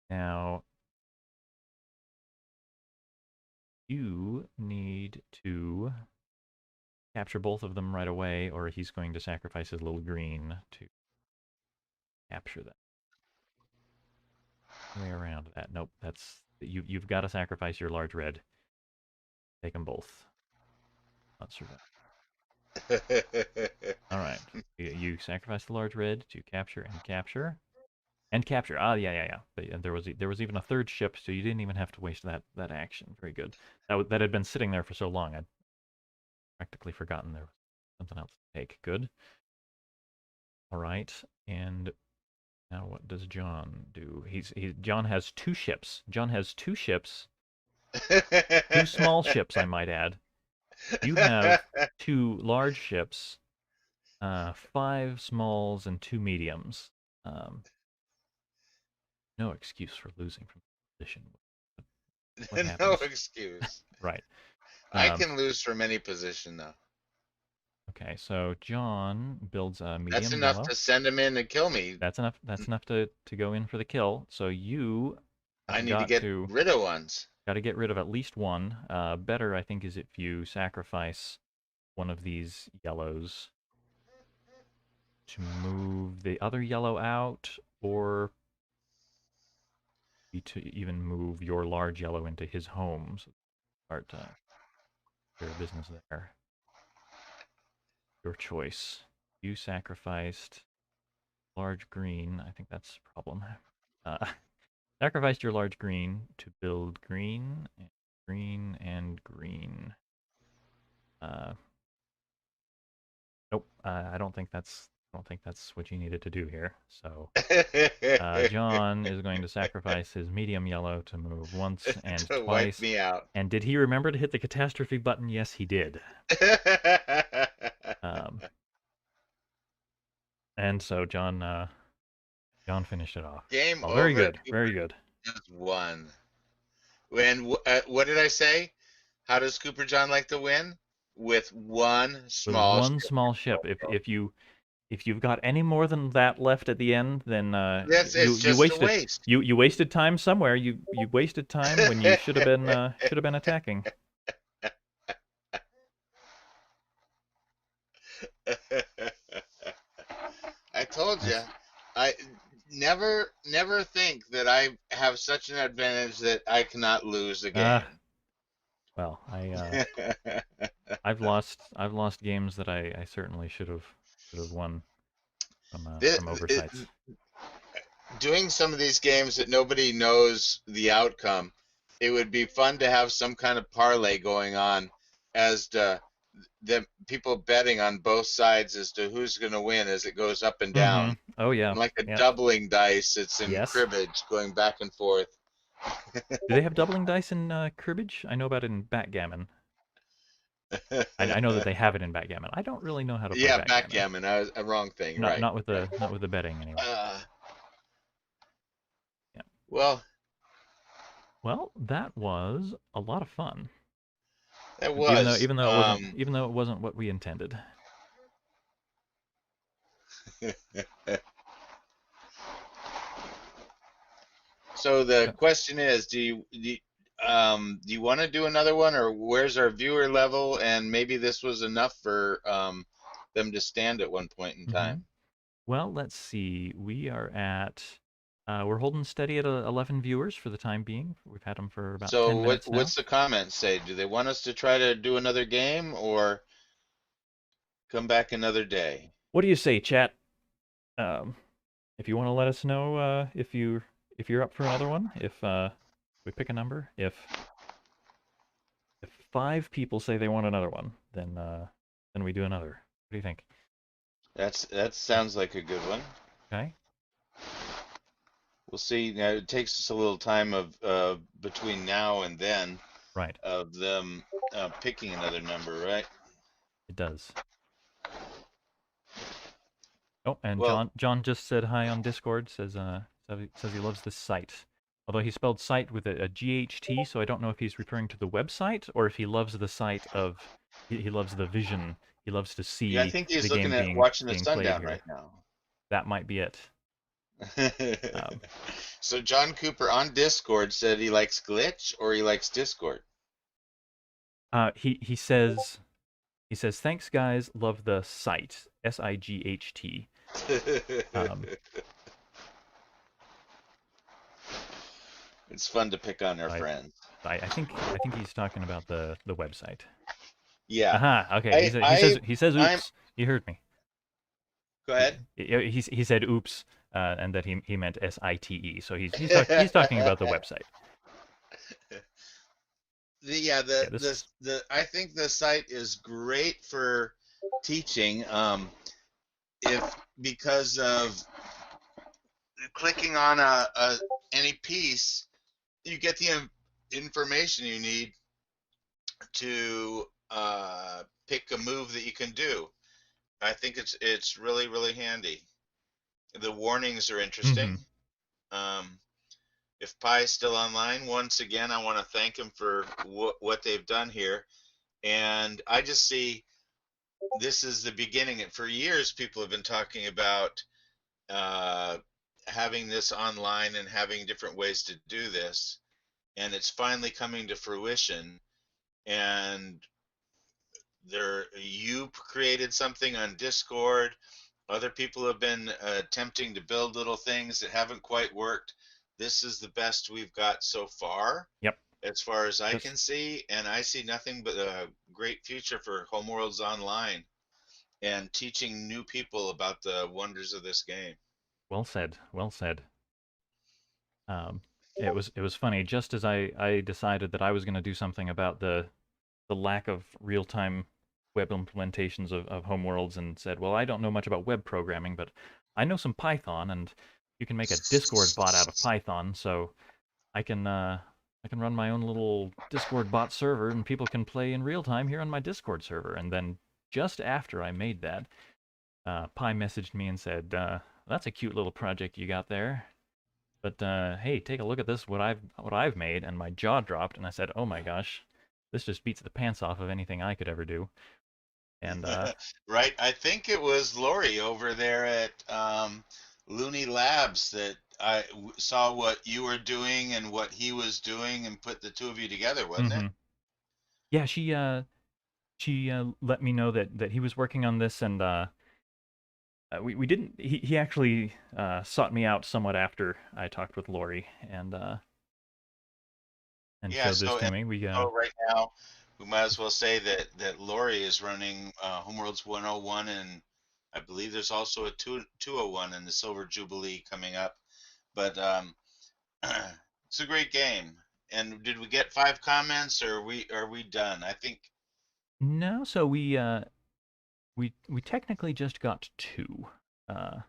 Now you need to capture both of them right away, or he's going to sacrifice his little green to capture them. Way around that. Nope, you've got to sacrifice your large red. Take them both. Not survive. All right. You sacrifice the large red to capture and capture and capture. Ah, yeah. There was even a third ship, so you didn't even have to waste that action. Very good. That had been sitting there for so long, I'd practically forgotten there was something else to take. Good. All right. And now what does John do? John has 2 ships. John has 2 ships. 2 small ships, I might add. You have 2 large ships, 5 smalls, and 2 mediums. No excuse for losing from position. What No happens? excuse. Right. I can lose from any position though. Okay, so John builds a That's medium enough yellow. to send him in to kill me. That's enough. That's enough to go in for the kill. So you I have need to get rid of ones. got to get rid of at least one. Better, I think, is if you sacrifice one of these yellows to move the other yellow out, or to even move your large yellow into his home. So start your business there. Your choice. You sacrificed large green. I think that's a problem. Sacrificed your large green to build green, and green, and green. Nope. I don't think that's what you needed to do here. So John is going to sacrifice his medium yellow to move once and to wipe twice. me out. And did he remember to hit the catastrophe button? Yes, he did. And so John finished it off. Game Oh, very over. good. Very good. Just won. And what did I say? How does Cooper John like to win? With one With small one ship. small ship. If you've got any more than that left at the end, then It's just a waste. You wasted time somewhere. You wasted time when you should have been attacking. I told you. I never think that I have such an advantage that I cannot lose a game. Well, I've lost games that I certainly should have won from oversights. Doing some of these games that nobody knows the outcome, it would be fun to have some kind of parlay going on as the people betting on both sides as to who's going to win as it goes up and down. Oh yeah. And like a doubling dice, it's in Yes. cribbage going back and forth. Do they have doubling dice in cribbage? I know about it in backgammon. I know that they have it in backgammon. I don't really know how to play Yeah, backgammon. backgammon. I was a wrong thing. Not Right, not with right. the betting anyway. Uh, Yeah. well, Well, that was a lot of fun. it Even though was. even though it wasn't what we intended. So the Uh, question is, do you want to do another one, or where's our viewer level? And maybe this was enough for them to stand at one point in hmm time. Well, let's see. We're holding steady at 11 viewers for the time being. We've had them for about So 10 minutes now. what's the comments say? Do they want us to try to do another game or come back another day? What do you say, chat? Um, if you want to let us know if you're up for another one, if we pick a number, if 5 people say they want another one, then we do another. What do you think? That sounds like a good one. Okay. We'll see. Now it takes us a little time of between now and then Right. of them picking another number, right? It does. Oh, and Well, John just said hi on Discord. Says he loves this site. Although he spelled site with a GHT, so I don't know if he's referring to the website or if he loves the site of he loves the vision. He loves to yeah, I see think the he's game looking at watching the being played sundown here. right now. That might be it. Um, So John Cooper on Discord said he likes glitch or he likes Discord. he says thanks guys, love the site SIGHT. Um, It's fun to pick on our I friends. I think he's talking about the website. Yeah. Aha. Okay. I I He says I'm oops. You heard me. Go ahead. He said oops, and that he meant SITE. So he's talking about the website. Yeah, Yeah. This. the I think the site is great for teaching if because of clicking on a any piece you get the information you need to pick a move that you can do. I think it's really handy. The warnings are Mm-hmm. interesting. Um, if Pi is still online, once again, I want to thank him for what they've done here. And I just see this is the beginning. And for years, people have been talking about uh, having this online and having different ways to do this. And it's finally coming to fruition. And you created something on Discord. Other people have been attempting to build little things that haven't quite worked. This is the best we've got so Yep. far as I Just can see, and I see nothing but a great future for Homeworlds Online and teaching new people about the wonders of this game. well said. Well said. Um, it was funny. Just as I decided that I was going to do something about the lack of real time web implementations of Homeworlds, and said, well, I don't know much about web programming, but I know some Python, and you can make a Discord bot out of Python, so I can run my own little Discord bot server, and people can play in real time here on my Discord server. And then just after I made that, Pi messaged me and said, "That's a cute little project you got there. But hey, take a look at this what I've made." And my jaw dropped, and I said, "Oh my gosh, this just beats the pants off of anything I could ever do." And Right? I think it was Lori over there at Looney Labs that saw what you were doing and what he was doing and put the two of you together, wasn't it? hmm yeah, she let me know that he was working on this, and we didn't. He actually sought me out somewhat after I talked with Lori and Yeah, showed this to me. so right now we might as well say that Lori is running Homeworlds 101, and I believe there's also a 201 in the Silver Jubilee coming up. But it's a great game. And did we get 5 comments, or are we done? I think. No, so we technically just got 2. Uh,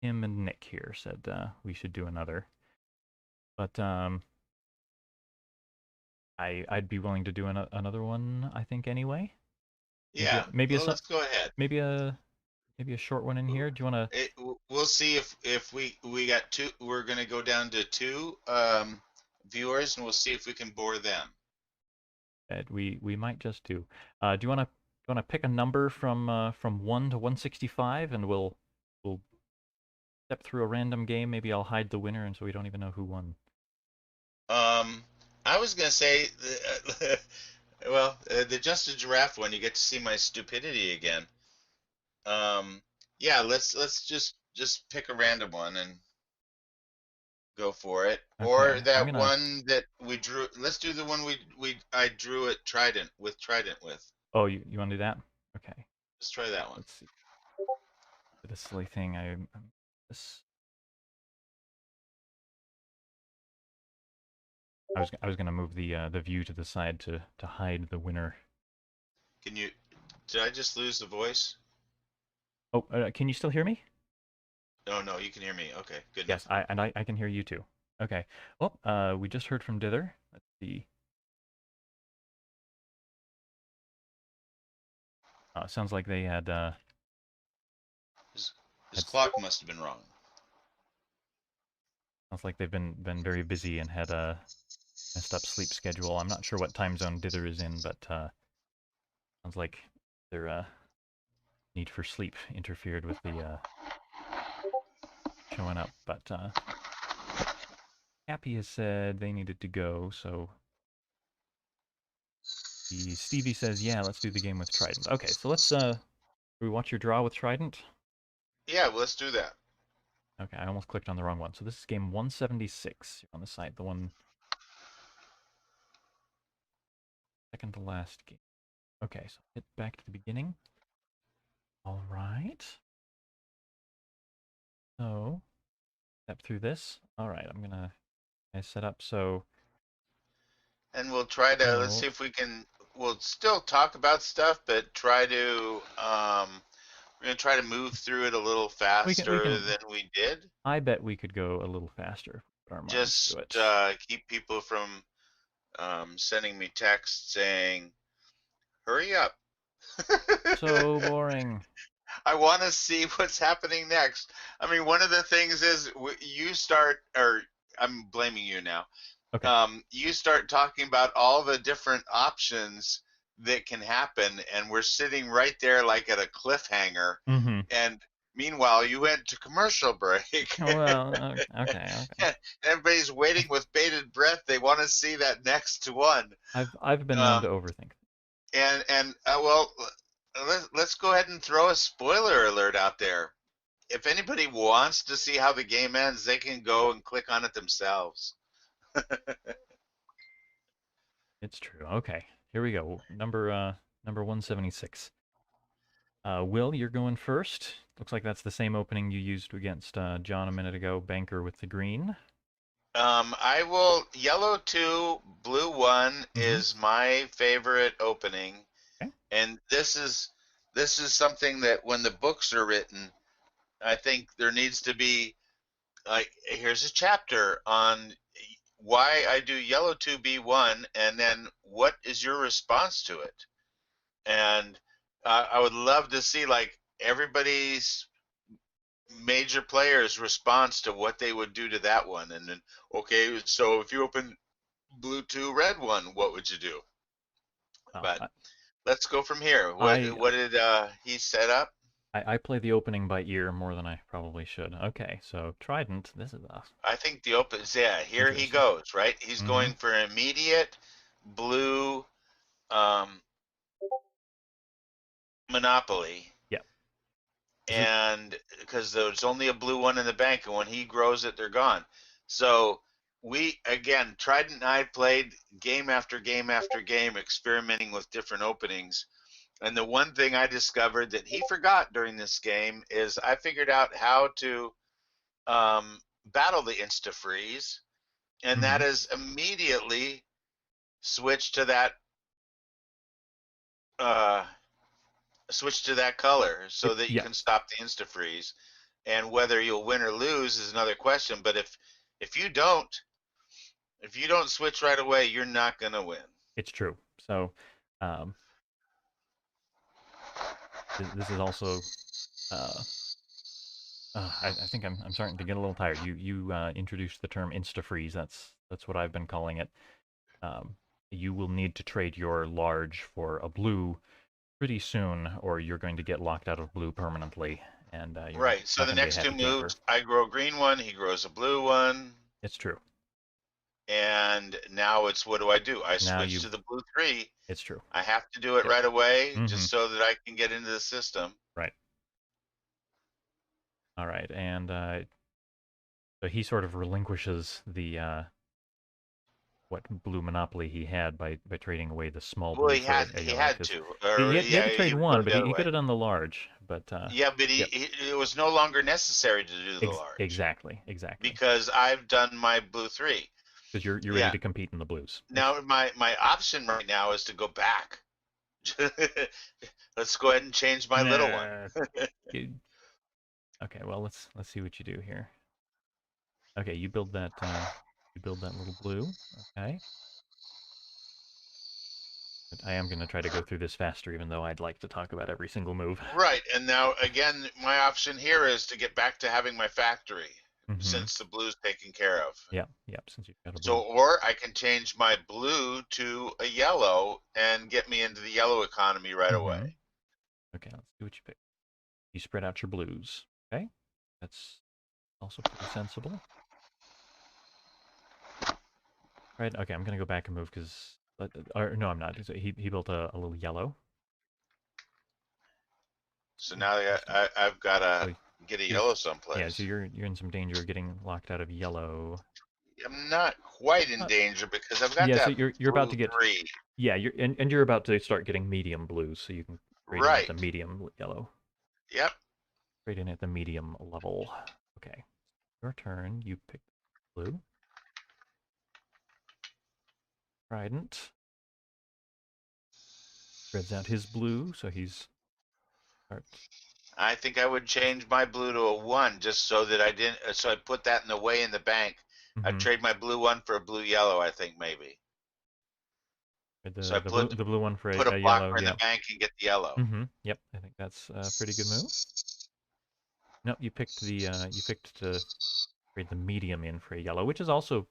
him and Nick here said we should do another. But I'd be willing to do another one, I think, anyway. Yeah, well, let's go ahead. Maybe a short one in here. Do you want We'll see if we got two. We're gonna go down to two viewers, and we'll see if we can bore them. to? We might just do. Do you want to pick a number from 1 to 165, and we'll step through a random game. Maybe I'll hide the winner, and so we don't even know who won. Um, I was gonna say, well, the Just a Giraffe one, you get to see my stupidity again. Um, yeah, let's just pick a random one and go for it. Or Okay, I'm that gonna. one that we drew. Let's do the one we I drew at Trydnt with. Oh, you want to do that? Okay, Let's try that one. let's see. The silly thing. This. I was gonna move the view to the side to hide the winner. Can you? Did I just lose the voice? Oh, can you still hear me? Oh no, you can hear me. Okay, good Yes, enough. I can hear you too. Okay. Well, we just heard from Dther. Let's see. Sounds like they His, his had clock must have been wrong. sounds like they've been very busy and had a messed up sleep schedule. I'm not sure what time zone Dther is in, but sounds like their need for sleep interfered with the showing up. But Happy has said they needed to go, so Stevie says, yeah, let's do the game with Trydnt. Okay, so let's we watch your draw with Trydnt. Yeah, well, let's do that. Okay, I almost clicked on the wrong one. So this is game 176 on the site, the one second to last game. Okay, so hit back to the beginning. All right. So step through this. All right, I'm gonna set up so. And we'll try to let's see So if we can. We'll still talk about stuff, but try to we're gonna try to move through it a little we faster can. than we did. I bet we could go a little faster if we put our minds to Just it. keep people from sending me texts saying, "Hurry up." So boring. I want to see what's happening next. I mean, one of the things is you start, or I'm blaming you now. Okay. You start talking about all the different options that can happen, and we're sitting right there like at a cliffhanger. Mm-hmm. And meanwhile, you went to commercial break. Well, okay, okay. Everybody's waiting with bated breath. They want to see that next one. I've been known to Um, overthink. and well, let's go ahead and throw a spoiler alert out there. If anybody wants to see how the game ends, they can go and click on it themselves. It's true. Okay, here we go. Number 176. Will, you're going first. Looks like that's the same opening you used against John a minute ago. Banker with the green. I will. Yellow 2, blue 1 Mm-hmm. is my favorite opening, Okay. and this is something that when the books are written, I think there needs to be like here's a chapter on why I do yellow 2B1, and then what is your response to it? And I would love to see like everybody's major players' response to what they would do to that one, and then okay, so if you open blue 2, red 1, what would you do? Oh, But let's go from here. What I what did he set up? I play the opening by ear more than I probably should. Okay, so Trydnt. This is I think the open, yeah, here he interesting. goes, right? He's Mm-hmm. going for immediate blue um, monopoly, Yeah. This is and because there's only a blue one in the bank, and when he grows it, they're gone. So we again, Trident and I played game after game after game, experimenting with different openings. And the one thing I discovered that he forgot during this game is I figured out how to battle the insta freeze, and mm-hmm. that is immediately switch to that uh, color so that you Yeah. can stop the insta freeze. And whether you'll win or lose is another question. But if you don't, If you don't switch right away, you're not going to win. It's true. So, um, this is also. I think I'm starting to get a little tired. You introduced the term insta freeze. That's what I've been calling it. Um, you will need to trade your large for a blue pretty soon, or you're going to get locked out of blue permanently, and you're Right. So not the going to be a next two happy camper. moves, I grow a green one, he grows a blue one. It's true. And now it's what do I do? I Now switch to the blue 3. it's true. I have to do it Yep. right away Mm-hmm. just so that I can get into the system. Right. All right, and so he sort of relinquishes the what blue monopoly he had by trading away the small Well, blue he for had a he yellow. had Because to, he or had, he had yeah, to trade he would one, go but the other he way. could have done the large. But Yeah, but yep, it was no longer necessary to do the large exactly. because I've done my blue 3. Because you're ready Yeah. to compete in the blues. Now my option right now is to go back. Let's go ahead and change my little one. Nah. Okay, well let's see what you do here. Okay, you build that little blue. Okay. But I am going to try to go through this faster, even though I'd like to talk about every single move. Right, and now again, my option here is to get back to having my factory Mm-hmm. since the blue's taken care of. Yep, since you've got a So, blue. or I can change my blue to a yellow and get me into the yellow economy right away. Mm-hmm. Okay, let's see what you pick. You spread out your blues. Okay, that's also pretty sensible. Right, okay, I'm going to go back and move because... Or, no, I'm not. So he built a little yellow. So So now I've got to so get a you're, yellow yeah, so someplace. you're in some danger of getting locked out of yellow. I'm not quite in Uh, danger because I've got yeah, so that you're about blue to get... 3. Yeah, and you're about to start getting medium blues, so you can trade in at the Right. medium yellow. Yep. Trade in at the medium level. Okay, your turn. You pick blue. Trydnt spreads out his blue, so he's start. I think I would change my blue to a 1 just so that I didn't. So I put that in the way in the bank. I'd Mm-hmm. trade my blue 1 for a blue yellow. I think maybe. So I The blue one for put a a yellow. blocker in the Yep. bank and get the yellow. Mm-hmm. Yep. I think that's a pretty good move. No, you picked to trade the medium in for a yellow, which is also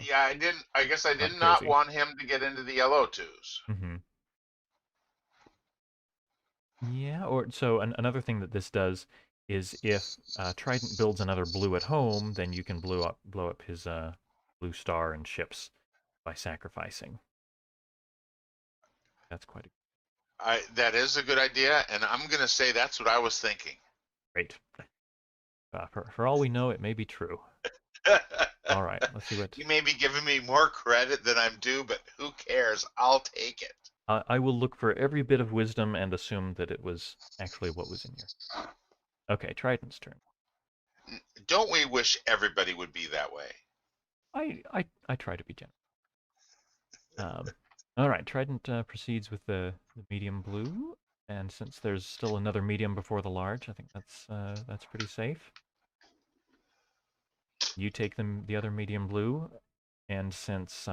Yeah, I didn't. I guess I did not not crazy. want him to get into the yellow 2s. Mm-hmm. Yeah. Or so another thing that this does is if Trydnt builds another blue at home, then you can blow up his blue star and ships by sacrificing. That's quite That is a good idea, and I'm gonna say that's what I was thinking. great. For all we know, it may be true. All right, let's see what... You may be giving me more credit than I'm due, but who cares? I'll take it. I will look for every bit of wisdom and assume that it was actually what was in your... Okay, Trydnt's turn. Don't we wish everybody would be that way? I try to be generous. All right, Trydnt proceeds with the medium blue, and since there's still another medium before the large, I think that's pretty safe. You take the other medium blue, and since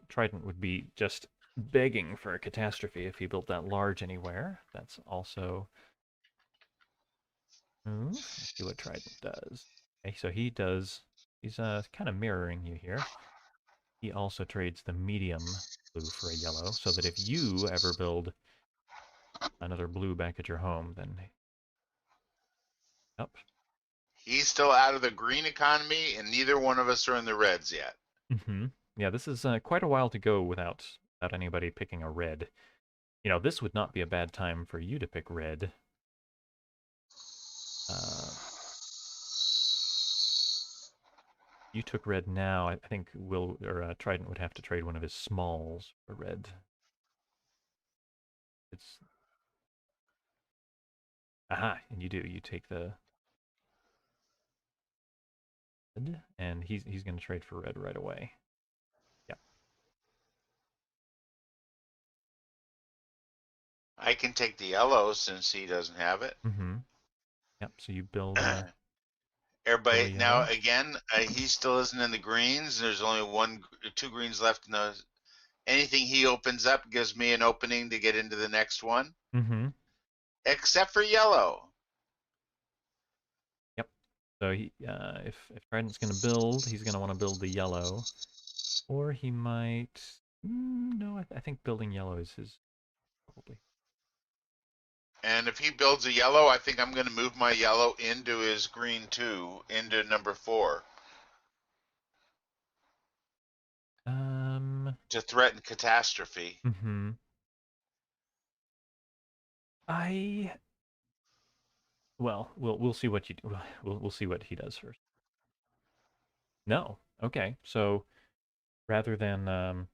Trydnt would be just begging for a catastrophe if he built that large anywhere, that's also move. Let's see what Trydnt does. Okay, so he's kind of mirroring you here. He also trades the medium blue for a yellow, so that if you ever build another blue back at your home, then up. He's still out of the green economy, and neither one of us are in the reds yet. Mm-hmm. Yeah, this is quite a while to go without anybody picking a red. You know, this would not be a bad time for you to pick red. Uh, you took red now. I think Trydnt would have to trade one of his smalls for red. It's aha, and you do. You take the red, and he's going to trade for red right away. Yeah. I can take the yellow since he doesn't have it. Mm-hmm. Yep. So you build. Yellow, Everybody now yellow. again, he still isn't in the greens. There's only two greens left in the. Anything he opens up gives me an opening to get into the next one, Mm-hmm. except for yellow. Yep. So if Trydnt's going to build, he's going to want to build the yellow, or he might. No, I think building yellow is his probably. And if he builds a yellow, I think I'm going to move my yellow into his green too, into number 4, Um. to threaten catastrophe. Mm-hmm. I. Well, we'll see what you do. We'll see what he does first. No. Okay. So rather than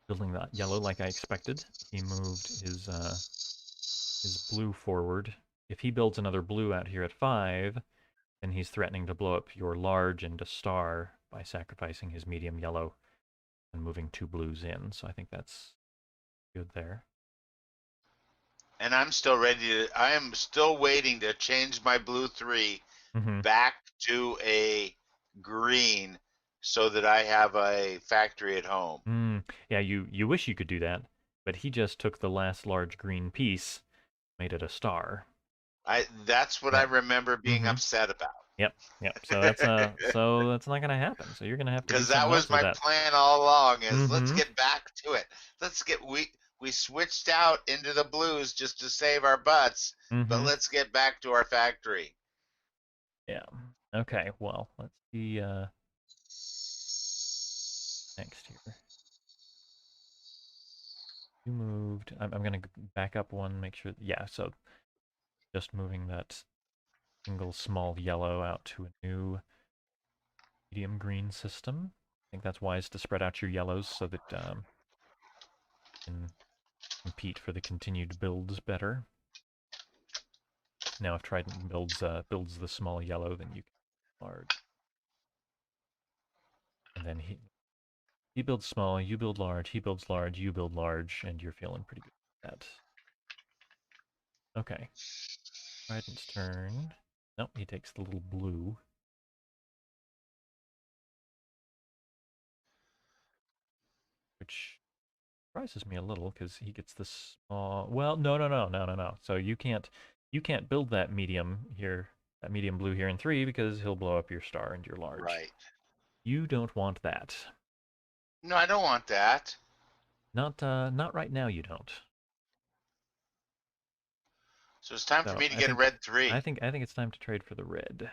building that yellow like I expected, he moved his blue forward. If he builds another blue out here at 5, then he's threatening to blow up your large and a star by sacrificing his medium yellow and moving 2 blues in. So I think that's good there. And I'm still ready to. I am still waiting to change my blue 3 Mm-hmm. back to a green so that I have a factory at home. Yeah, you wish you could do that, but he just took the last large green piece, made it a star. That's what I That. remember being Mm-hmm. upset about. Yep. Yep. So that's not gonna happen. So you're gonna have to do Because that something else was with my that. plan all along is let's Mm-hmm. get back to it. Let's get we switched out into the blues just to save our butts, but Mm-hmm. let's get back to our factory. Yeah. Okay. Well, let's see next here. You moved. I'm gonna back up one, make sure. Yeah. So just moving that single small yellow out to a new medium green system. I think that's wise to spread out your yellows so that you can compete for the continued builds better. Now, if Trydnt builds the small yellow, then you can large, and then he builds small, you build large, he builds large, you build large, and you're feeling pretty good with that. Okay, Trydnt's turn. Nope, he takes the little blue, which surprises me a little because he gets this small. Well, no. So you can't build that medium here, that medium blue here in 3 because he'll blow up your star and your large. Right. You don't want that. No, I don't want that. Not right now. You don't. So it's time for So me to get a red 3. I think it's time to trade for the red.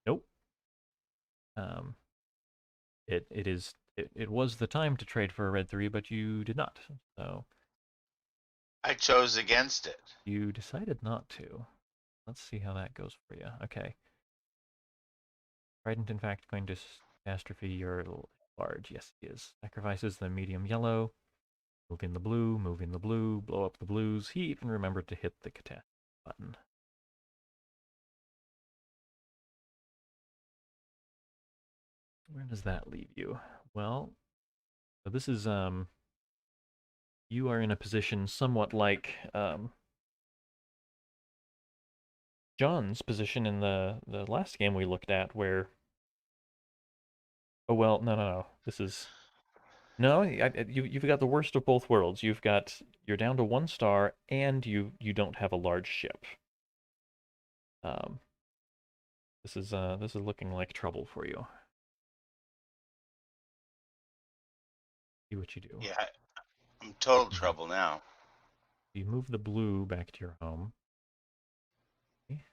Nope. Um, it was the time to trade for a red 3, but you did not. So I chose against it. you decided not to. Let's see how that goes for you. Okay. Trydnt, in fact, going to catastrophe your large. Yes, he is. Sacrifices the medium yellow. Move in the blue. Move in the blue. Blow up the blues. He even remembered to hit the catastrophe button. Where does that leave you? Well, so this is you are in a position somewhat like John's position in the last game we looked at, where oh well, no. This is no, you've got the worst of both worlds. You're down to 1 star, and you don't have a large ship. Um, this is looking like trouble for you. See what you do. Yeah, I'm total Mhm. trouble now. You move the blue back to your home. I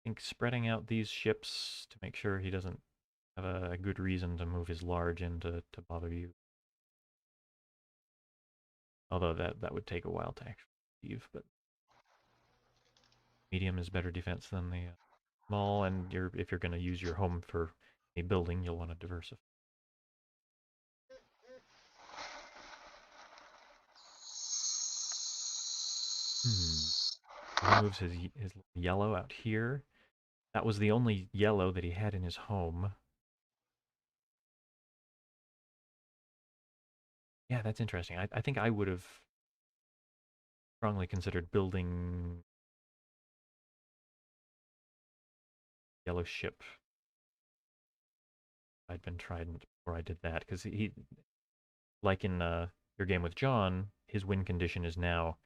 think spreading out these ships to make sure he doesn't have a good reason to move his large in to bother you. Although that would take a while to actually achieve, but medium is better defense than the small, and if you're going to use your home for a building, you'll want to diversify. Hmm. He moves his yellow out here. That was the only yellow that he had in his home. Yeah, that's interesting. I think I would have strongly considered building yellow ship. I'd been Trydnt before I did that because he, like in your game with John, his win condition is now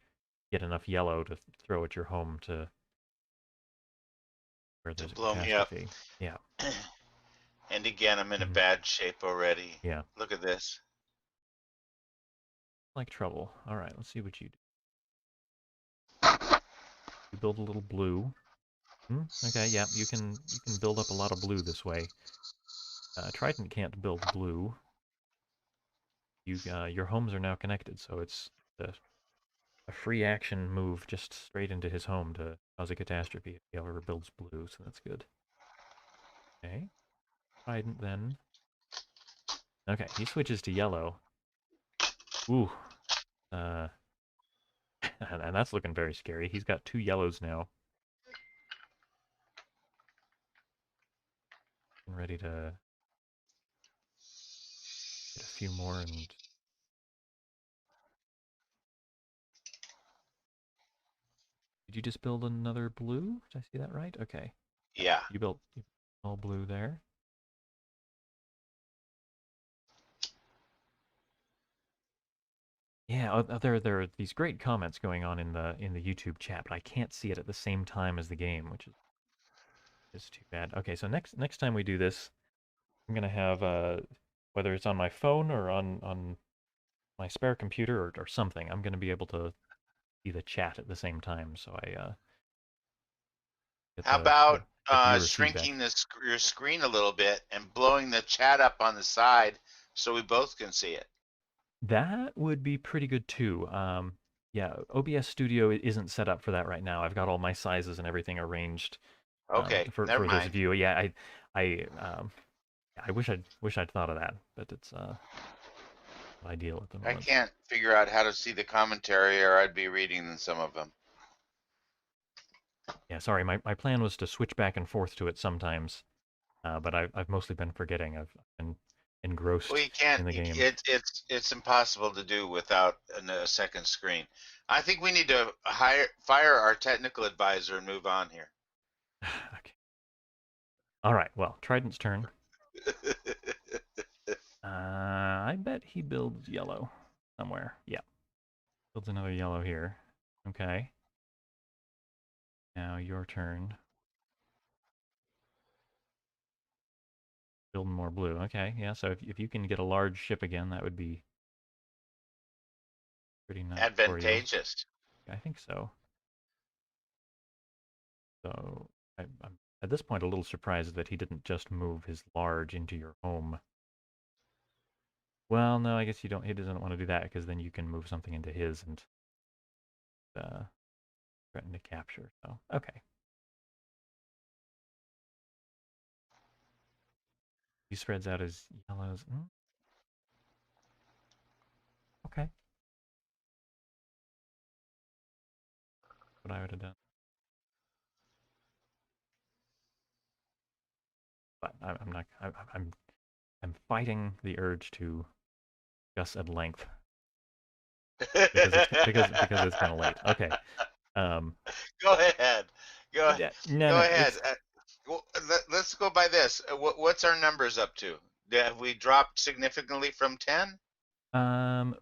get enough yellow to throw at your home to where To there's a blow me up. catastrophe. Yeah. And again, I'm in a Hmm. bad shape already. Yeah. Look at this. Like trouble. All right, let's see what you do. You build a little blue. Hmm? Okay, yeah, you can build up a lot of blue this way. Trydnt can't build blue. Your homes are now connected, so it's a free action move just straight into his home to cause a catastrophe if he ever builds blue, so that's good. Okay. Trident then. Okay, he switches to yellow. Ooh. Uh, and that's looking very scary. He's got 2 yellows now. And ready to get a few more and... Did you just build another blue? Did I see that right? Okay. Yeah, Yeah. you built all blue there. Yeah, there are these great comments going on in the YouTube chat, but I can't see it at the same time as the game, which is too bad. Okay, so next time we do this, I'm gonna have whether it's on my phone or on my spare computer or something, I'm gonna be able to see the chat at the same time, so I get How the about viewer feedback. shrinking your screen a little bit and blowing the chat up on the side so we both can see it? That would be pretty good too. Yeah, OBS Studio isn't set up for that right now. I've got all my sizes and everything arranged Okay, never for this mind. view. Yeah, I wish I'd thought of that, but it's not ideal at the I moment. can't figure out how to see the commentary, or I'd be reading some of them. Yeah, sorry. My plan was to switch back and forth to it sometimes, but I've mostly been forgetting. I've been Well, engrossed you can't. in the game. It's impossible to do without a second screen. I think we need to fire our technical advisor and move on here. Okay. All right. Well, Trident's turn. I bet he builds yellow somewhere. Yeah, builds another yellow here. Okay. Now your turn. Building more blue. Okay. Yeah. So if you can get a large ship again, that would be pretty nice for you. Advantageous. I think so. So I'm at this point a little surprised that he didn't just move his large into your home. Well, no, I guess you don't. He doesn't want to do that because then you can move something into his and uh, threaten to capture. So okay, he spreads out his yellows. Okay, what I would have done, but I'm not. I'm fighting the urge to discuss at length because it's kind of late. Okay. Um. Go ahead. Go Yeah. No. go No. ahead. It's Let's go by this. What's our numbers up to? Have we dropped significantly from 10?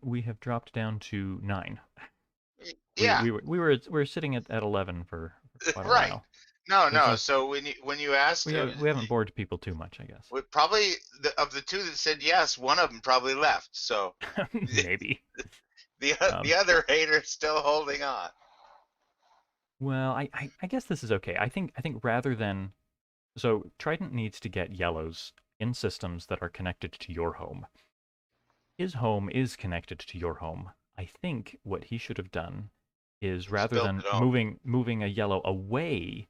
We have dropped down to 9. We Yeah, we were we were sitting at 11 for quite a right. while. No, There's no. a So when you asked, we haven't bored people too much, I guess. probably of the two that said yes, one of them probably left. So Maybe. the Um, other hater's still holding on. well, I guess this is okay. I think rather than so Trident needs to get yellows in systems that are connected to your home. His home is connected to your home. I think what he should have done is Just rather built than it out. moving a yellow away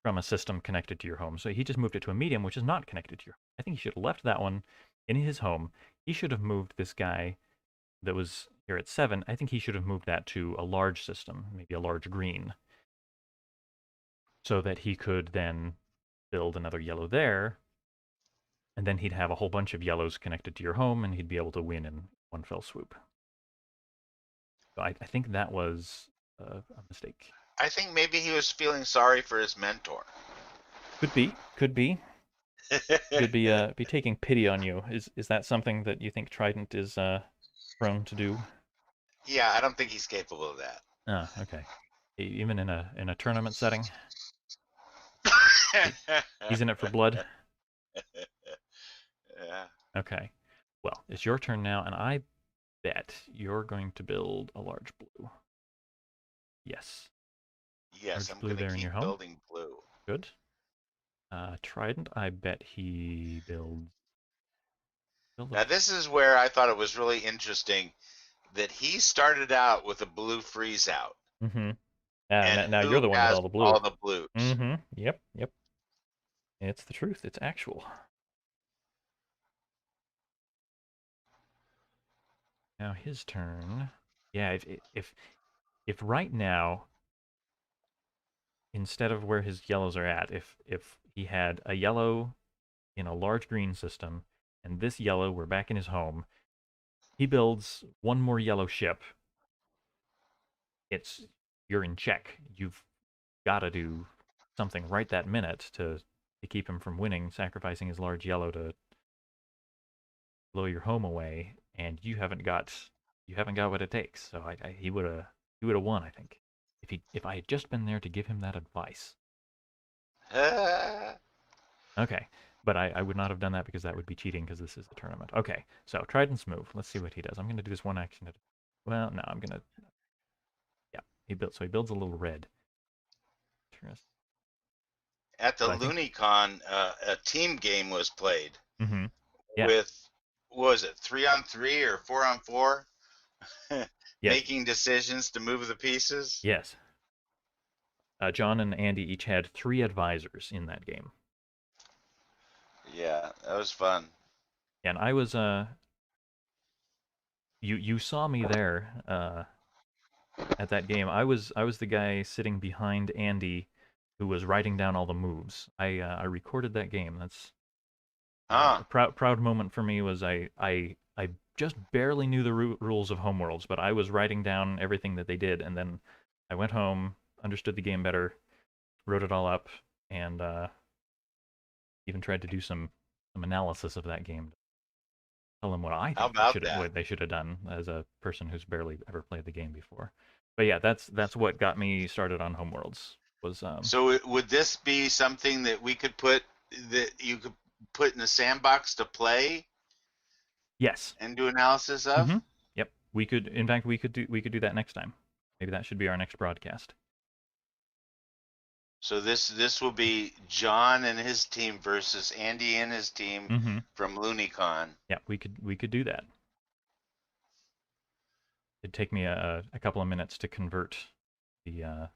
from a system connected to your home. So he just moved it to a medium which is not connected to your home. I think he should have left that one in his home. He should have moved this guy that was here at 7. I think he should have moved that to a large system, maybe a large green, so that he could then build another yellow there, and then he'd have a whole bunch of yellows connected to your home, and he'd be able to win in one fell swoop. So I think that was a mistake. I think maybe he was feeling sorry for his mentor. Could be. Could be. Could be taking pity on you. Is that something that you think Trydnt is prone to do? Yeah, I don't think he's capable of that. Ah, okay. Even in a tournament setting, he's in it for blood. Yeah. Okay. Well, it's your turn now, and I bet you're going to build a large blue. Yes. Yes, Large I'm blue gonna there in your keep home. building blue. Good. Trydnt, I bet he build a. Now this is where I thought it was really interesting that he started out with a blue freeze out, Mm-hmm. Ah, and now you're who the one with has all the blue. all the blues? Mm-hmm. Yep. Yep. It's the truth. It's actual. Now his turn. Yeah. If right now, instead of where his yellows are at, if he had a yellow in a large green system, and this yellow were back in his home, he builds one more yellow ship. It's you're in check. You've got to do something right that minute to keep him from winning, sacrificing his large yellow to blow your home away, and you haven't got what it takes. So he would have won, I think, if I had just been there to give him that advice. Okay, but I would not have done that because that would be cheating because this is a tournament. Okay, so Trydnt's move. Let's see what he does. I'm gonna do this one action. Well, no, I'm gonna. Yeah, he builds a little red. Interesting. At the But I think. LunyCon, a team game was played Mm-hmm. Yeah. with, what was it, 3-on-3 or 4-on-4, Yes. making decisions to move the pieces. Yes. John and Andy each had 3 advisors in that game, Yeah, that was fun. and I was you saw me there at that game. I was the guy sitting behind Andy, who was writing down all the moves. I recorded that game. That's Huh? a proud moment for me. Was I just barely knew the rules of Homeworlds, but I was writing down everything that they did, and then I went home, understood the game better, wrote it all up, and even tried to do some analysis of that game, tell them what I How think about that? what they should have done as a person who's barely ever played the game before. But yeah, that's what got me started on Homeworlds. Was So would this be something that we could put, that you could put in the sandbox to play yes. and do analysis Mm-hmm. of? Yep. We could, in fact, we could do that next time. Maybe that should be our next broadcast. So this will be John and his team versus Andy and his team Mm-hmm. from LunyCon. Yeah, we could do that. It'd take me a couple of minutes to convert the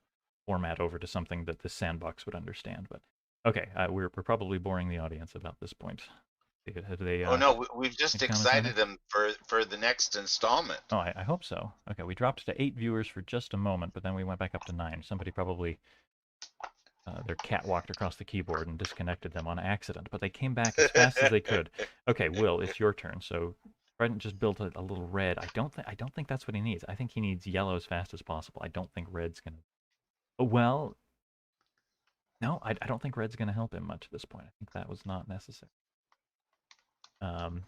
format over to something that this sandbox would understand. But okay, we're probably boring the audience about this point. Have they Oh no, we've just made comments on excited it? them for the next installment. Oh, I hope so. Okay, we dropped to 8 viewers for just a moment, but then we went back up to 9. Somebody probably their cat walked across the keyboard and disconnected them on accident, but they came back as fast as they could. Okay, Will, it's your turn. So Trydnt just built a little red. I don't think that's what he needs. I think he needs yellow as fast as possible. I don't think red's gonna. Oh, well, no, I don't think red's gonna help him much at this point. I think that was not necessary. Um,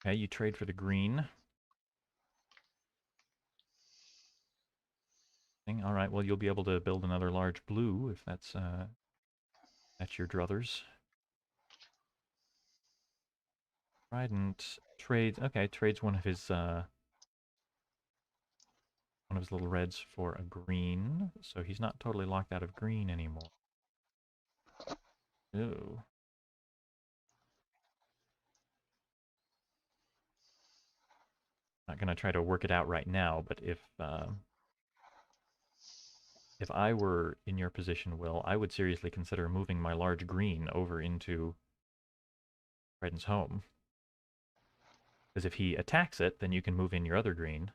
okay, you trade for the green. All right, well, you'll be able to build another large blue if that's your druthers. Trydnt trades. Okay, trades one of his little reds for a green, so he's not totally locked out of green anymore. Ooh. Not gonna try to work it out right now, but if I were in your position, Will, I would seriously consider moving my large green over into Trydnt's home. Because if he attacks it, then you can move in your other green.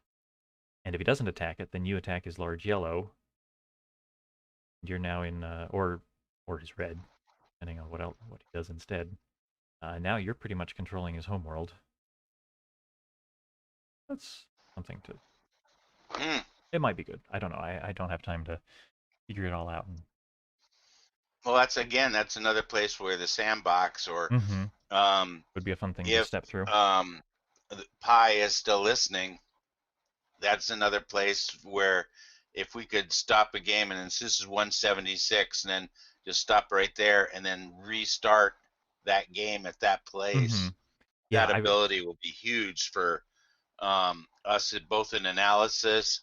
And if he doesn't attack it, then you attack his large yellow. You're now in, or his red, depending on what he does instead. Now you're pretty much controlling his homeworld. That's something to. Hmm. It might be good. I don't know. I don't have time to figure it all out. Well, that's another place where the sandbox, or Mm-hmm. um, Would be a fun thing to if step through. Pi is still listening, that's another place where if we could stop a game, and this is 176, and then just stop right there and then restart that game at that Mm-hmm. place, Yeah, that ability will be huge for us both in analysis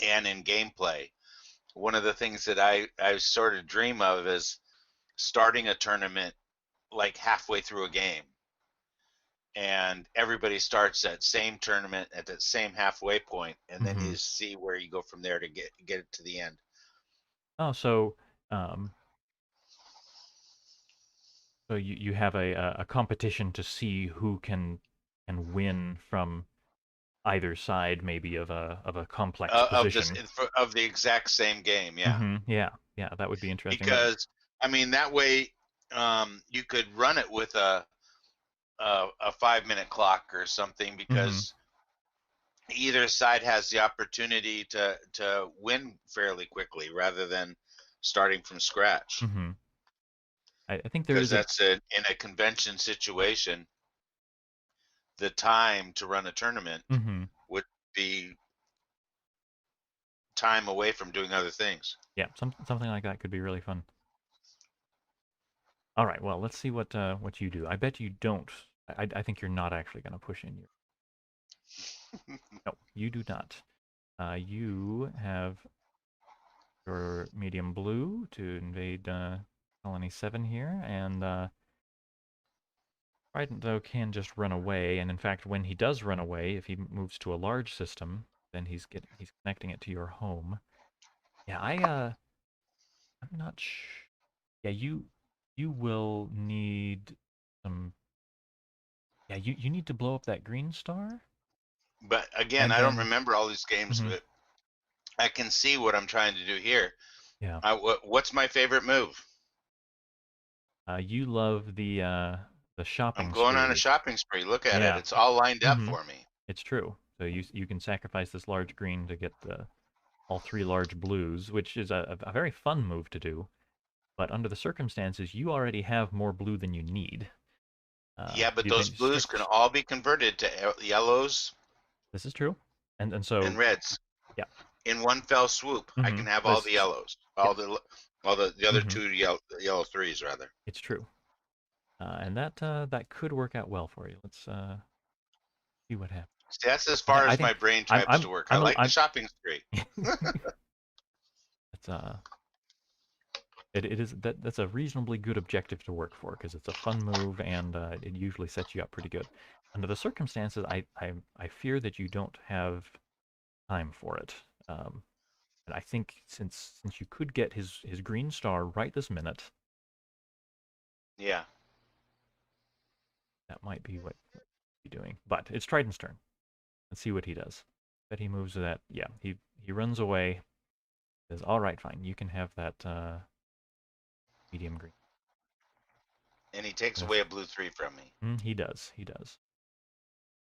and in gameplay. One of the things that I sort of dream of is starting a tournament like halfway through a game, and everybody starts that same tournament at that same halfway point, and then mm-hmm. you see where you go from there to get it to the end. Oh, um, so you have a competition to see who can win from either side, maybe of a complex Of this position. of the exact same game, yeah. Mm-hmm. Yeah, yeah, that would be interesting. That. Because I mean that way you could run it with a 5 minute clock or something, Mm-hmm. because either side has the opportunity to win fairly quickly rather than starting from scratch. Mm-hmm. I think there Because is a. that's in a convention situation, the time to run a tournament Mm-hmm. would be time away from doing other things. Yeah, something like that could be really fun. All right, well, let's see what you do. I bet you don't. I think you're not actually going to push in. No, you do not. You have your medium blue to invade colony 7 here, and Trydnt, though, can just run away, and in fact, when he does run away, if he moves to a large system, then he's connecting it to your home. Yeah, I'm not sure. Yeah, you will need some. Yeah, you need to blow up that green star, But again, and I don't then. remember all these games, Mhm. but I can see what I'm trying to do here. Yeah, What's my favorite move? you love the I'm shopping going on a spree. shopping spree. Look at it. Yeah. It's all lined up Mm-hmm. for me. It's true. So you can sacrifice this large green to get all three large blues, which is a very fun move to do. But under the circumstances, you already have more blue than you need. Yeah, but You those can blues can stretch. all be converted to yellows This is true, and so and reds yeah. in one fell swoop. I Mm-hmm. can have all the This yellows, yeah. all the other Mm-hmm. two yellow threes rather. It's true, and that could work out well for you. Let's see what happens. See, that's as I, th- far I as think my brain types to work. I I'm a, like the shopping spree. it's it is that's a reasonably good objective to work for because it's a fun move and it usually sets you up pretty good. Under the circumstances, I fear that you don't have time for it. And I think since you could get his green star right this minute, Yeah. that might be what you're doing. But it's Trydnt's turn. Let's see what he does. Bet he moves that. Yeah, he runs away. Says, "All right, fine. You can have that medium green." And he takes Yes. away a blue three from me. He does. He does.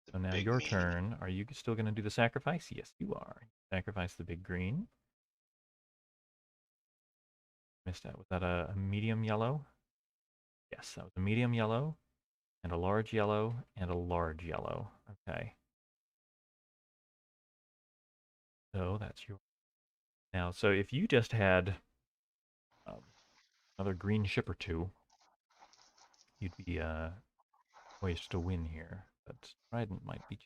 The So now big your meanie. turn. Are you still going to do the sacrifice? Yes, you are. Sacrifice the big green. Missed that. Was that a medium yellow? Yes, that was a medium yellow, and a large yellow, and a large yellow. Okay. So that's your. Now, so if you just had um, another green ship or two, you'd be poised to win here. But Trydnt might be.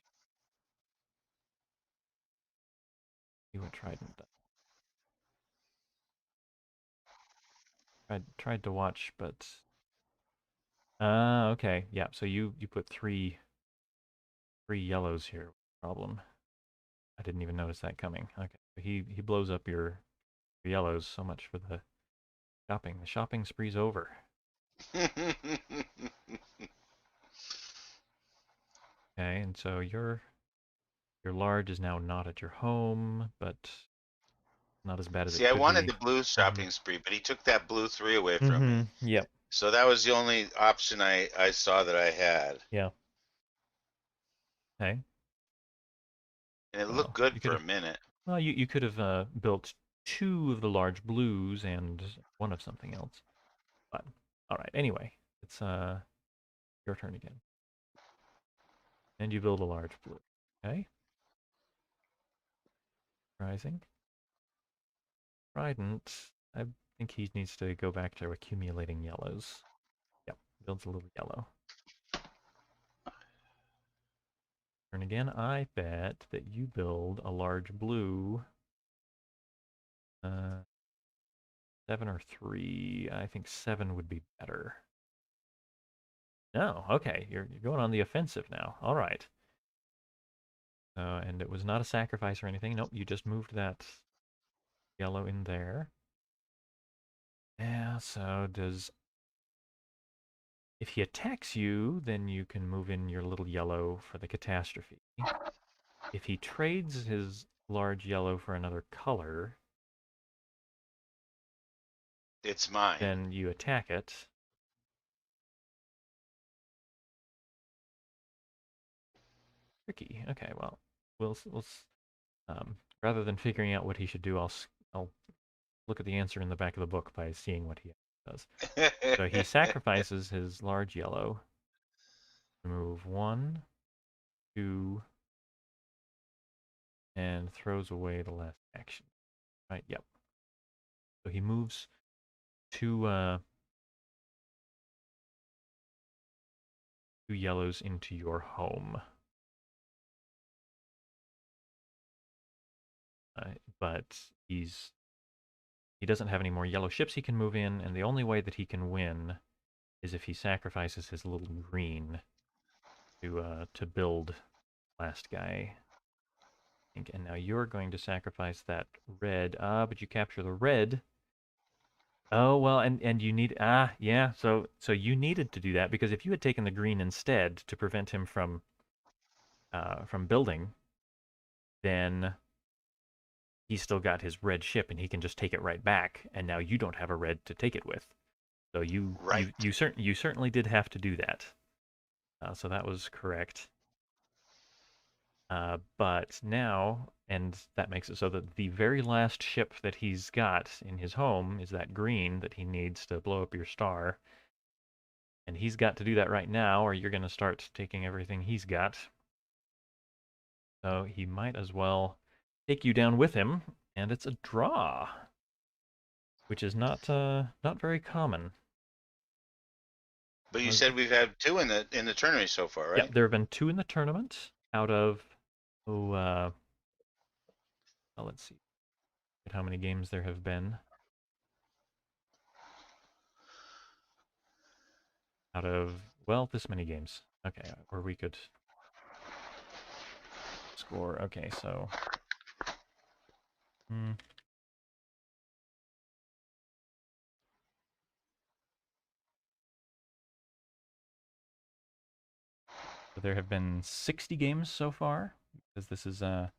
See what Trydnt does. Tried to watch, but okay, yeah. So you put three yellows here. Problem. I didn't even notice that coming. Okay, so he blows up your yellows. So much for the shopping. The shopping spree's over. Okay, and so your large is now not at your home, but not as bad as it See, I could wanted the be. blue Mm-hmm. shopping spree, but he took that blue three away from me. Mm-hmm. Yep. So that was the only option I saw that I had. Yeah. Okay. And it looked Well, good you could for a have. minute. Well, you could have built two of the large blues and one of something else. But all right. Anyway, it's your turn again, and you build a large blue. Okay. Rising. Trydnt. I think he needs to go back to accumulating yellows. Yep. Builds a little yellow. Turn again. I bet that you build a large blue. 7 or 3. I think 7 would be better. No, okay. You're going on the offensive now. All right. And it was not a sacrifice or anything. Nope, you just moved that yellow in there. Yeah, so does... If he attacks you, then you can move in your little yellow for the catastrophe. If he trades his large yellow for another color, It's mine. then you attack it. Tricky. Okay, well, we'll rather than figuring out what he should do, I'll look at the answer in the back of the book by seeing what he does. So he sacrifices his large yellow to move 1, 2, and throws away the last action. Right? Yep. So he moves two yellows into your home. But he doesn't have any more yellow ships he can move in, and the only way that he can win is if he sacrifices his little green to build last guy. And now you're going to sacrifice that red. But you capture the red. Oh well, and you need yeah. So you needed to do that because if you had taken the green instead to prevent him from building, then he's still got his red ship and he can just take it right back. And now you don't have a red to take it with. So Right. you certainly did have to do that. So that was correct. But now, and that makes it so that the very last ship that he's got in his home is that green that he needs to blow up your star. And he's got to do that right now, or you're going to start taking everything he's got. So he might as well take you down with him, and it's a draw, which is not very common. But you said we've had 2 in the tournament so far, Yeah, right? there have been 2 in the tournament out of well, let's see how many games there have been. Out of, well, this many games. Okay, or we could score. Okay, so hmm, so there have been 60 games so far because this is So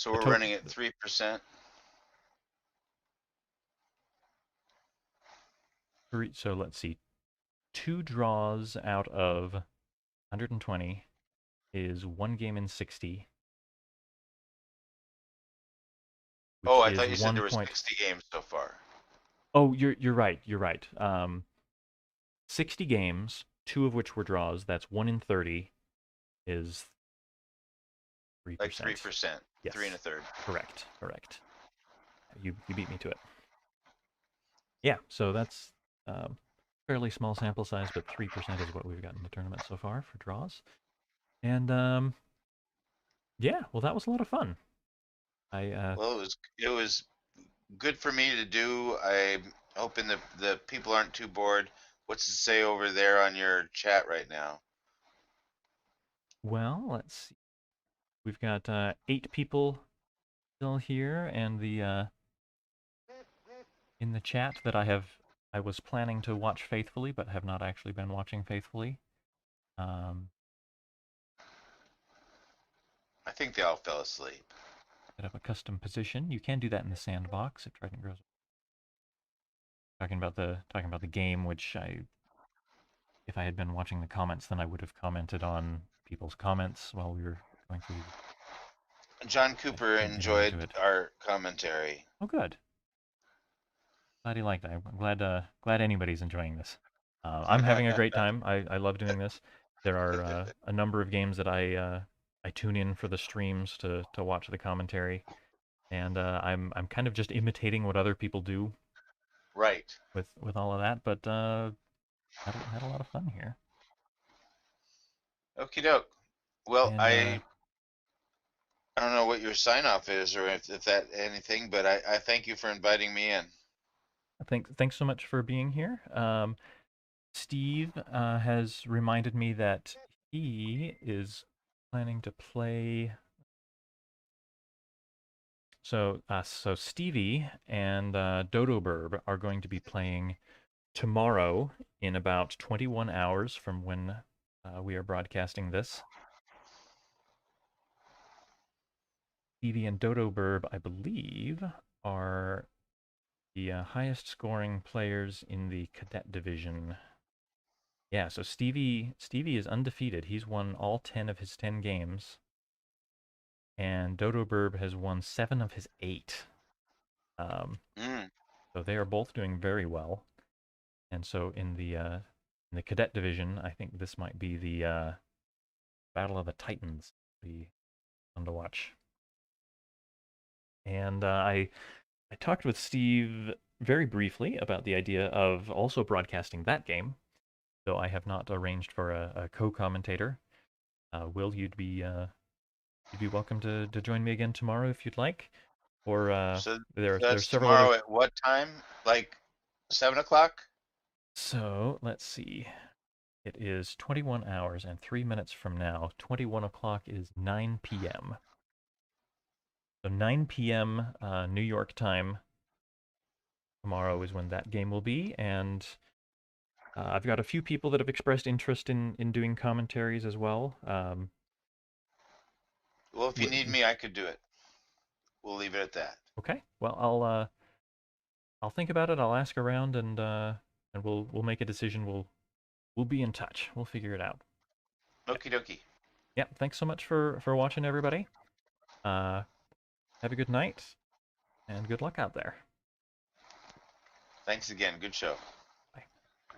the we're total. running at 3%. So let's see, 2 draws out of 120 is 1 game in 60, Oh, which I is thought you said 1 there were point. 60 games so far. Oh, you're right. You're right. 60 games, 2 of which were draws. That's 1 in 30 is Like 3%. 3%, 3 and Yes, a third. correct. You beat me to it. Yeah, so that's fairly small sample size, but 3% is what we've got in the tournament so far for draws. And yeah, well, that was a lot of fun. Well, it was good for me to do. I'm hoping the people aren't too bored. What's it say over there on your chat right now? Well, let's see. We've got 8 people still here, and the in the chat that I was planning to watch faithfully, but have not actually been watching faithfully. Um, I think they all fell asleep. Set up a custom position. You can do that in the sandbox if Trydnt grows. Talking about the game, which if I had been watching the comments, then I would have commented on people's comments while we were going through John Cooper getting into enjoyed it. our commentary. Oh, good. Glad you liked it. I'm glad anybody's enjoying this. I'm having a great time. I love doing this. There are a number of games that I tune in for the streams to watch the commentary, and I'm kind of just imitating what other people do Right. with all of that. But had a lot of fun here, Okie doke. Well, and I don't know what your sign off is or if that anything, but I thank you for inviting me in. thanks so much for being here. Steve has reminded me that he is planning to play. So Stevie and Dodo Burb are going to be playing tomorrow in about 21 hours from when we are broadcasting this. Stevie and Dodo Burb, I believe, are the highest scoring players in the cadet division. Yeah, so Stevie is undefeated. He's won all 10 of his 10 games, and Dodo Burb has won 7 of his 8. Um, Mm. so they are both doing very well. And so in the cadet division, I think this might be the Battle of the Titans. Be fun to watch. And I talked with Steve very briefly about the idea of also broadcasting that game, though I have not arranged for a co-commentator. Will, you'd be welcome to join me again tomorrow if you'd like. Or So, there are that's several other. tomorrow at what time? Like 7 o'clock? So let's see. It is 21 hours and 3 minutes from now. 21 o'clock is 9 p.m. So 9 p.m. New York time tomorrow is when that game will be, and I've got a few people that have expressed interest in doing commentaries as well. Well, if you need me, I could do it. We'll leave it at that. Okay, well I'll think about it. I'll ask around, and we'll make a decision. We'll be in touch. We'll figure it out. Yeah, Okie dokie. yeah. Thanks so much for watching, everybody. Uh, have a good night and good luck out there. Thanks again. Good show.